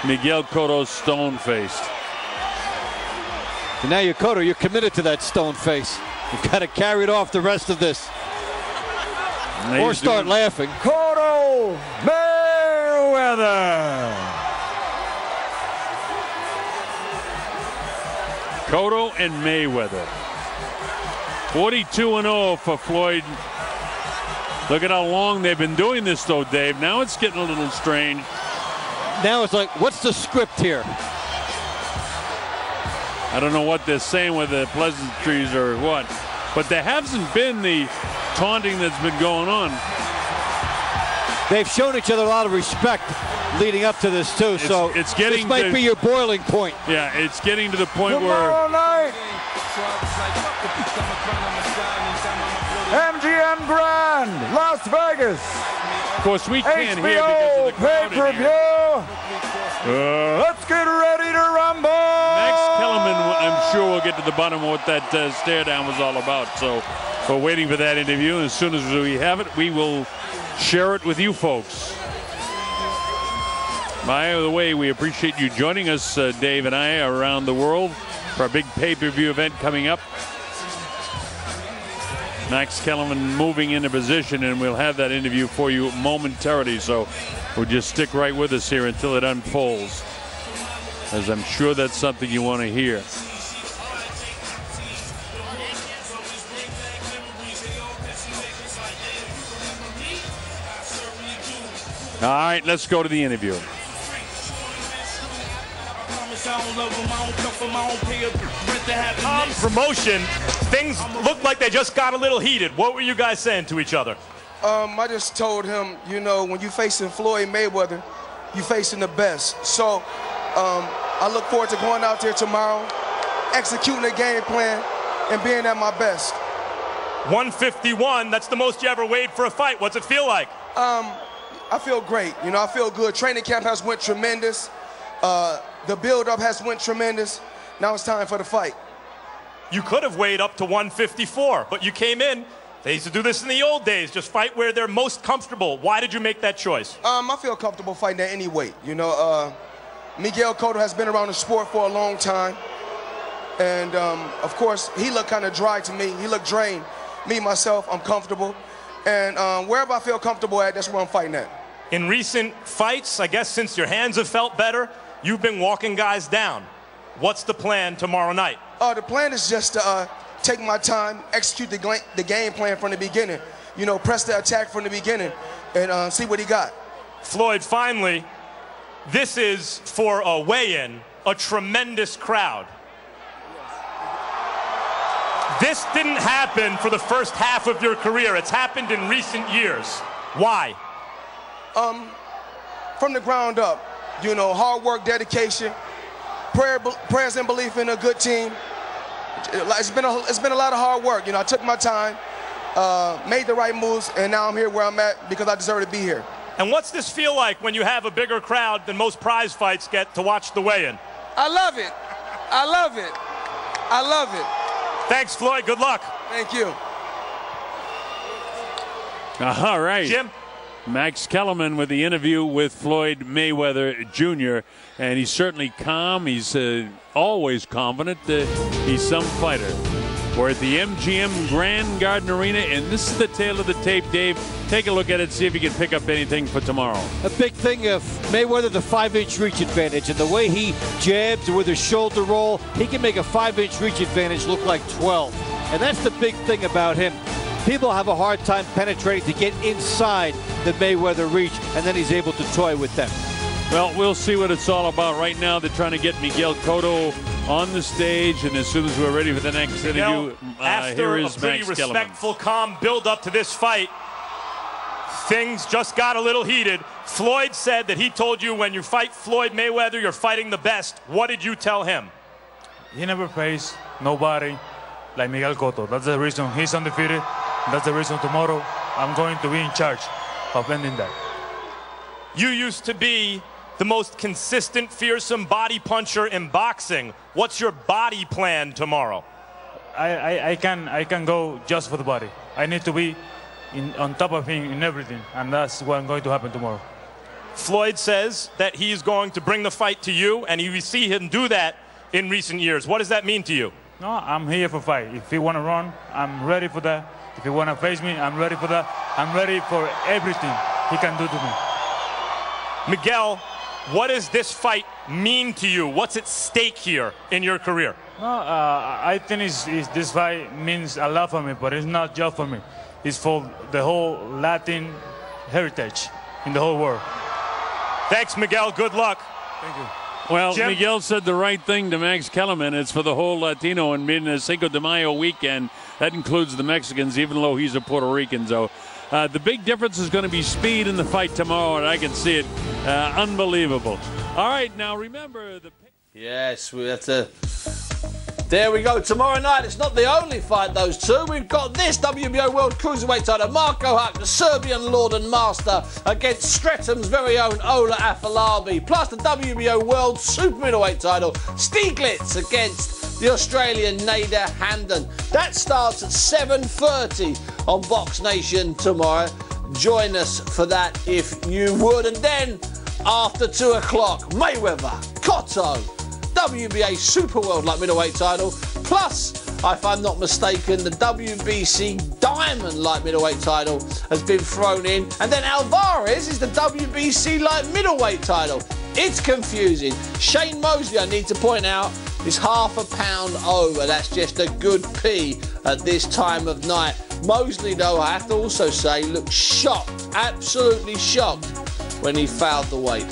S11: Miguel Cotto stone-faced.
S12: And now you're Cotto, you're committed to that stone face. You've got to carry it off the rest of this. Or start laughing.
S20: Cotto Mayweather.
S11: Cotto and Mayweather. 42-0 for Floyd. Look at how long they've been doing this, though, Dave. Now it's getting a little strange.
S12: Now it's like, what's the script here?
S11: I don't know what they're saying, whether pleasantries or what. But there hasn't been the taunting that's been going on.
S12: They've shown each other a lot of respect leading up to this, too. So
S11: it's getting
S12: this might be your boiling point.
S11: Yeah, it's getting to the point
S20: Tomorrow
S11: where...
S20: night, MGM Grand, Las Vegas.
S11: Of course, we can't
S20: HBO
S11: hear because of the crowd in here.
S20: pay-per-view. Let's get ready to rumble.
S11: Max Kellerman, I'm sure we'll get to the bottom of what that stare down was all about. So we're waiting for that interview. And as soon as we have it, we will share it with you folks. By the way, we appreciate you joining us, Dave and I, around the world for our big pay-per-view event coming up. Max Kellerman moving into position, and we'll have that interview for you momentarily. So we'll just stick right with us here until it unfolds, as I'm sure that's something you want to hear. All right, let's go to the interview.
S3: Promotion, things look like they just got a little heated. What were you guys saying to each other?
S2: I just told him, you know, when you're facing Floyd Mayweather, you're facing the best. So I look forward to going out there tomorrow, executing a game plan, and being at my best.
S3: 151, that's the most you ever weighed for a fight. What's it feel like?
S2: I feel great. You know, I feel good. Training camp has went tremendous. The build-up has went tremendous. Now it's time for the fight.
S3: You could have weighed up to 154, but you came in. They used to do this in the old days, just fight where they're most comfortable. Why did you make that choice?
S2: I feel comfortable fighting at any weight. You know, Miguel Cotto has been around the sport for a long time. And, of course, he looked kind of dry to me. He looked drained. Me, myself, I'm comfortable. And wherever I feel comfortable at, that's where I'm fighting at.
S3: In recent fights, I guess since your hands have felt better, you've been walking guys down. What's the plan tomorrow night?
S2: The plan is just to take my time, execute the game plan from the beginning. You know, press the attack from the beginning and see what he got.
S3: Floyd, finally, this is for a weigh-in, a tremendous crowd. This didn't happen for the first half of your career. It's happened in recent years. Why?
S2: From the ground up, you know, hard work, dedication, prayers and belief in a good team. It's been a lot of hard work. You know, I took my time, made the right moves, and now I'm here where I'm at because I deserve to be here.
S3: And what's this feel like when you have a bigger crowd than most prize fights get to watch the weigh-in?
S2: I love it. I love it. I love it.
S3: Thanks, Floyd. Good luck.
S2: Thank you.
S11: All right.
S3: Jim?
S11: Max Kellerman with the interview with Floyd Mayweather Jr. And he's certainly calm. He's always confident. He's some fighter. We're at the MGM Grand Garden Arena, and this is the tail of the tape, Dave. Take a look at it, see if you can pick up anything for tomorrow.
S12: A big thing of Mayweather, the 5-inch reach advantage, and the way he jabs with his shoulder roll, he can make a 5-inch reach advantage look like 12. And that's the big thing about him. People have a hard time penetrating to get inside the Mayweather reach, and then he's able to toy with them.
S11: Well, we'll see what it's all about. Right now, they're trying to get Miguel Cotto on the stage, and as soon as we're ready for the next interview,
S3: after
S11: here is
S3: a pretty
S11: Max Kellerman.
S3: respectful, calm build-up to this fight, things just got a little heated. Floyd said that he told you when you fight Floyd Mayweather, you're fighting the best. What did you tell him?
S21: He never faced nobody like Miguel Cotto. That's the reason he's undefeated. That's the reason tomorrow I'm going to be in charge. of ending that.
S3: You used to be the most consistent, fearsome body puncher in boxing. What's your body plan tomorrow?
S21: I can go just for the body. I need to be on top of him in everything, and that's what's going to happen tomorrow.
S3: Floyd says that he's going to bring the fight to you, and you see him do that in recent years. What does that mean to you?
S21: No, I'm here for fight. If he want to run, I'm ready for that. If he want to face me, I'm ready for that. I'm ready for everything he can do to me.
S3: Miguel, what does this fight mean to you? What's at stake here in your career?
S21: No, I think this fight means a lot for me, but it's not just for me. It's for the whole Latin heritage in the whole world.
S3: Thanks, Miguel. Good luck.
S21: Thank you.
S11: Well,
S3: Jim?
S11: Miguel said the right thing to Max Kellerman. It's for the whole Latino and Cinco de Mayo weekend. That includes the Mexicans, even though he's a Puerto Rican. So the big difference is going to be speed in the fight tomorrow, and I can see it. Unbelievable. All right, now remember the...
S4: Yes, we have to... There we go. Tomorrow night, it's not the only fight, those two. We've got this WBO World Cruiserweight title. Marco Huck, the Serbian Lord and Master, against Stretham's very own Ola Afolabi. Plus the WBO World Super Middleweight title. Stieglitz against the Australian Nader Hamdan. That starts at 7:30 on Box Nation tomorrow. Join us for that if you would. And then, after 2 o'clock, Mayweather, Cotto, WBA Super World Light Middleweight title, plus, if I'm not mistaken, the WBC Diamond Light Middleweight title has been thrown in, and then Alvarez is the WBC Light Middleweight title. It's confusing. Shane Mosley, I need to point out, is half a pound over. That's just a good P at this time of night. Mosley, though, I have to also say, looked shocked, absolutely shocked, when he fouled the weight.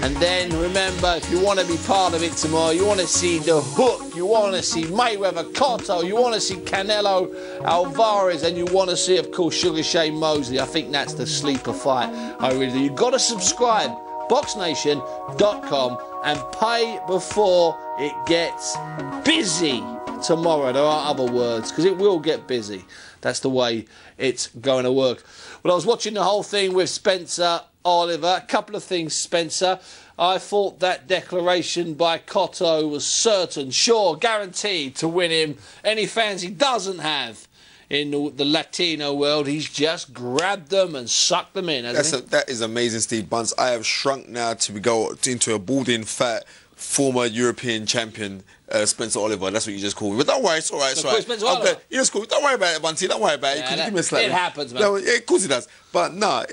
S4: And then remember, if you want to be part of it tomorrow, you want to see the Hook, you want to see Mayweather, Cotto, you want to see Canelo, Alvarez, and you want to see, of course, Sugar Shane Mosley. I think that's the sleeper fight. I really do. You've got to subscribe, boxnation.com, and pay before it gets busy tomorrow. There are other words, because it will get busy. That's the way it's going to work. Well, I was watching the whole thing with Spencer Oliver. A couple of things, Spencer. I thought that declaration by Cotto was certain, sure, guaranteed to win him any fans he doesn't have in the Latino world. He's just grabbed them and sucked them in, hasn't he?
S6: That is amazing, Steve Bunce. I have shrunk now to go into a balding, fat, former European champion, Spencer Oliver. That's what you just called me. But don't worry, it's all right, it's all right.
S4: Spencer Oliver.
S6: You just call me. Don't worry about it, Bunty. Don't worry about it. Give me a slap.
S4: It happens, man.
S6: No, of course it does. But no,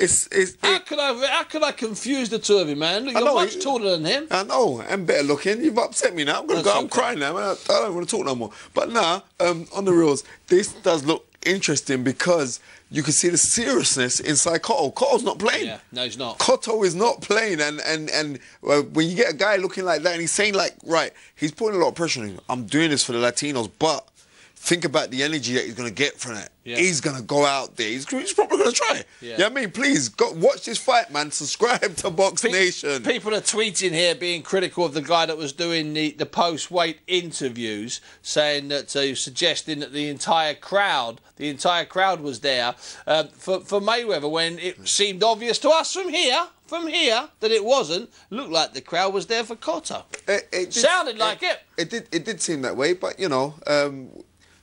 S4: How could I confuse the two of you, man? Look, you're much taller than him.
S6: I know, and better looking. You've upset me now. I'm gonna go. I'm crying now, man. I don't want to talk no more. But now, on the reels, this does look interesting because you can see the seriousness inside Cotto. Cotto's not playing.
S4: Yeah, no, he's not.
S6: Cotto is not playing, and when you get a guy looking like that and he's saying like, right, he's putting a lot of pressure on him. I'm doing this for the Latinos, but think about the energy that he's going to get from that. Yeah. He's going to go out there. He's probably going to try. Yeah. You know what I mean? Please, go watch this fight, man. Subscribe to Box Nation.
S4: People are tweeting here being critical of the guy that was doing the post-weight interviews, saying that, suggesting that the entire crowd was there for Mayweather, when it seemed obvious to us from here, that it wasn't. Looked like the crowd was there for Cotto. It sounded like it.
S6: It did seem that way, but, you know...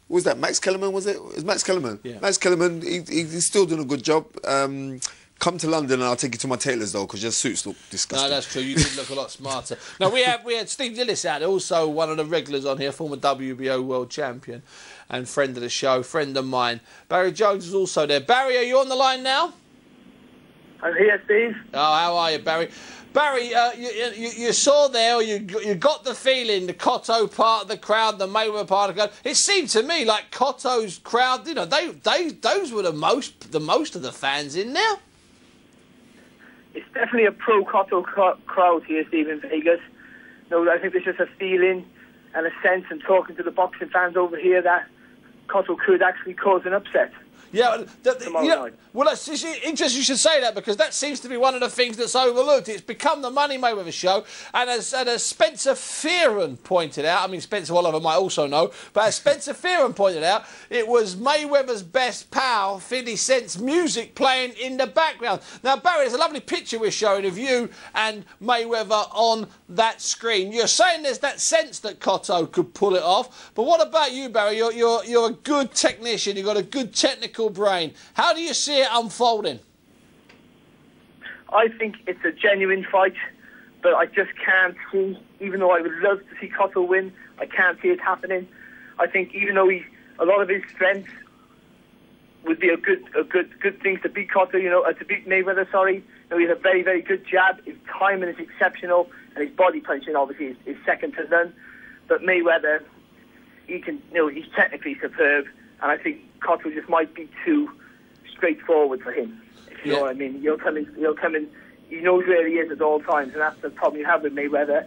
S6: was that Max Kellerman, was it? It was Max Kellerman. Yeah. Max Kellerman, he's still doing a good job. Come to London and I'll take you to my tailors, though, because your suits look disgusting.
S4: No, that's true. You did look a lot smarter. Now, we had Steve Lillis out there, also one of the regulars on here, former WBO world champion and friend of the show, friend of mine. Barry Jones is also there. Barry, are you on the line now?
S1: I'm here, Steve.
S4: Oh, how are you, Barry? Barry, you saw there, or you got the feeling, the Cotto part of the crowd, the Mayweather part of the crowd. It seemed to me like Cotto's crowd, you know, those were the most of the fans in there.
S1: It's definitely a pro-Cotto crowd here, Steve, in Vegas. No, I think there's just a feeling and a sense, and talking to the boxing fans over here, that Cotto could actually cause an upset.
S4: Yeah, well, it's interesting you should say that, because that seems to be one of the things that's overlooked. It's become the Money Mayweather show, and as Spencer Fearon pointed out, I mean, Spencer Oliver might also know, but as Spencer Fearon pointed out, it was Mayweather's best pal, 50 Cent's music playing in the background. Now, Barry, there's a lovely picture we're showing of you and Mayweather on that screen. You're saying there's that sense that Cotto could pull it off, but what about you, Barry? You're a good technician, you've got a good technical brain. How do you see it unfolding?
S1: I think it's a genuine fight, but I just can't see, even though I would love to see Cotto win, I can't see it happening. I think even though a lot of his strength would be a good thing to beat Cotto, to beat Mayweather, sorry. He's a very, very good jab. His timing is exceptional, and his body punching obviously is second to none. But Mayweather, he's technically superb, and I think Cotto just might be too straightforward for him. If you know what I mean, he'll come in. He knows where he is at all times, and that's the problem you have with Mayweather.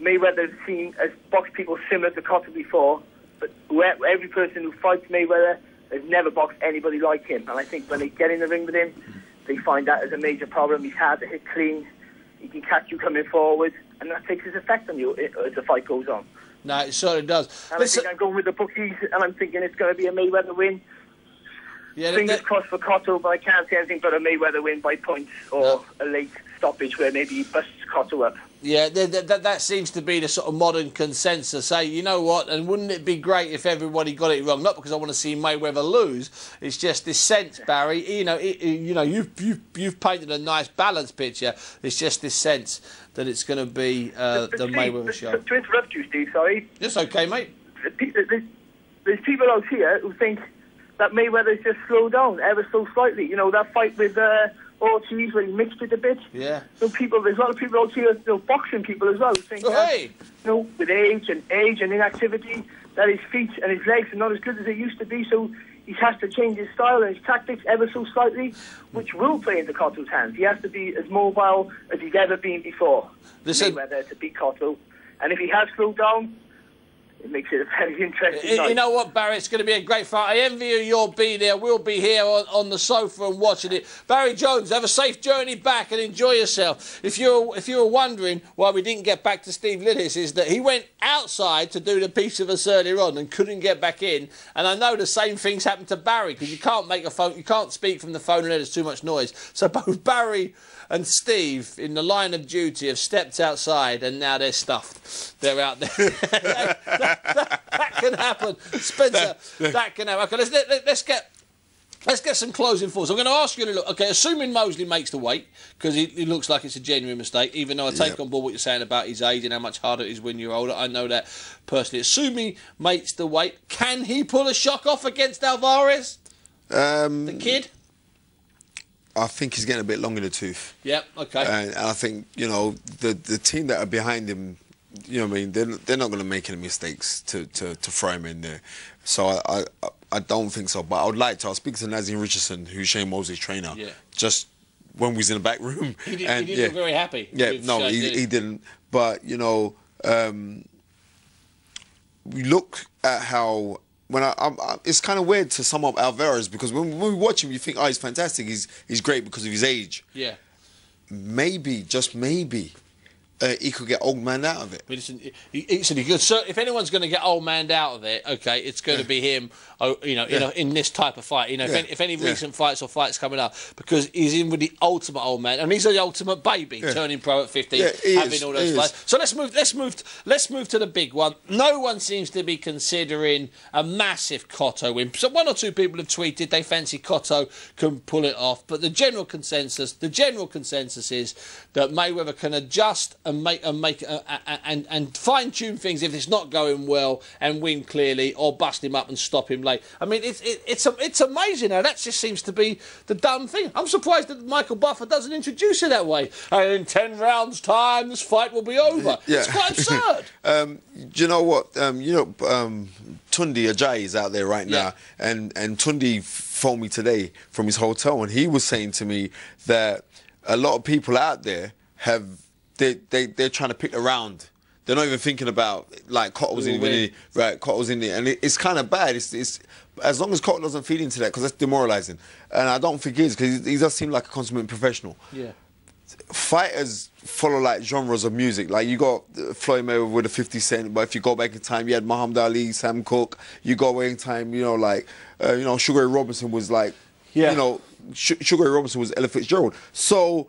S1: Mayweather's seen as boxed people similar to Cotto before, but every person who fights Mayweather has never boxed anybody like him. And I think when they get in the ring with him, they find that as a major problem. He's hard to hit clean. He can catch you coming forward, and that takes his effect on you as the fight goes on.
S4: No, it certainly does.
S1: And I think I'm going with the bookies, and I'm thinking it's going to be a Mayweather win. Yeah, Fingers crossed for Cotto, but I can't see anything but a Mayweather win by points or a late stoppage where maybe he busts Cotto up.
S4: Yeah, that seems to be the sort of modern consensus. Say, you know what, and wouldn't it be great if everybody got it wrong? Not because I want to see Mayweather lose. It's just this sense, Barry. You've painted a nice balanced picture. It's just this sense that it's going to be the Mayweather show.
S1: To interrupt you, Steve, sorry.
S4: It's okay, mate.
S1: There's people out here who think that Mayweather's just slowed down ever so slightly. That fight with Ortiz where he mixed it a bit.
S4: Yeah.
S1: There's a lot of people out here, boxing people as well, who think that, with age and inactivity, that his feet and his legs are not as good as they used to be, so he has to change his style and his tactics ever so slightly, which will play into Cotto's hands. He has to be as mobile as he's ever been before, Mayweather, to beat Cotto. And if he has slowed down, it makes it a very interesting night.
S4: You know what, Barry? It's going to be a great fight. I envy you. You'll be there. We'll be here on the sofa and watching it. Barry Jones, have a safe journey back and enjoy yourself. If you were wondering why we didn't get back to Steve Lillis, is that he went outside to do the piece of us earlier on and couldn't get back in. And I know the same things happened to Barry, because you can't speak from the phone and there's too much noise. So both Barry and Steve, in the line of duty, have stepped outside, and now they're stuffed. They're out there. that can happen, Spencer. That can happen. Okay, let's get some closing thoughts. I'm going to ask you to look. Okay, assuming Mosley makes the weight, because it looks like it's a genuine mistake. Even though I take on board what you're saying about his age and how much harder it is when you're older, I know that personally. Assuming he makes the weight, can he pull a shock off against Alvarez? The kid.
S6: I think he's getting a bit long in the tooth.
S4: Yep, okay.
S6: And I think, the team that are behind him, they're not going to make any mistakes to throw him in there. So I don't think so. But I would like to. I'll speak to Nazim Richardson, who's Shane Mosley's trainer, just when we was in the back room.
S4: He didn't look very happy.
S6: Yeah, no, he didn't. But, we look at how... it's kind of weird to sum up Alvarez, because when we watch him, you think, he's fantastic. He's great because of his age.
S4: Yeah.
S6: Maybe, just maybe, he could get old man out of it.
S4: But listen, he could. So if anyone's going to get old man out of it, okay, it's going to be him. In this type of fight. If any recent fights or fights coming up, because he's in with the ultimate old man, and he's the ultimate baby, turning pro at 15, having all those fights. So let's move to the big one. No one seems to be considering a massive Cotto win. So one or two people have tweeted they fancy Cotto can pull it off, but the general consensus is that Mayweather can adjust and and fine tune things if it's not going well, and win clearly, or bust him up and stop him late. I mean, it's amazing how that just seems to be the done thing. I'm surprised that Michael Buffer doesn't introduce it that way. In 10 rounds' time, this fight will be over.
S6: Yeah.
S4: It's quite absurd.
S6: Do you know what? Tundi Ajayi is out there right now, and Tundi phoned me today from his hotel, and he was saying to me that a lot of people out there they're trying to pick the round They're not even thinking about, like, Cotto was in there, right? Cotto was in there, and it's kind of bad. It's as long as Cotto doesn't feed into that, because that's demoralising. And I don't think he is, because he does seem like a consummate professional.
S4: Yeah.
S6: Fighters follow like genres of music. Like you got Floyd Mayweather with a 50 Cent, but if you go back in time, you had Muhammad Ali, Sam Cooke. You go back in time, you know, like Sugar Ray Robinson was like, you know, Sugar Ray Robinson was Ella Fitzgerald. So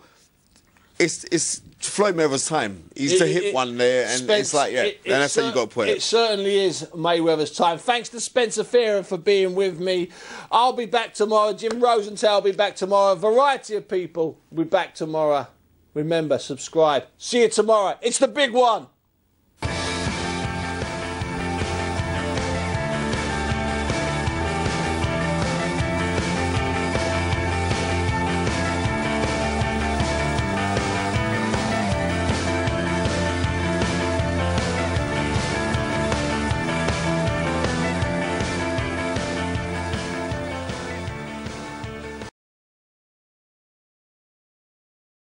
S6: it's Floyd Mayweather's time. He's to hit one there, and
S4: Spence,
S6: it's like, and that's how you got to put it.
S4: It certainly is Mayweather's time. Thanks to Spencer Fearon for being with me. I'll be back tomorrow. Jim Rosenthal will be back tomorrow. A variety of people will be back tomorrow. Remember, subscribe. See you tomorrow. It's the big one.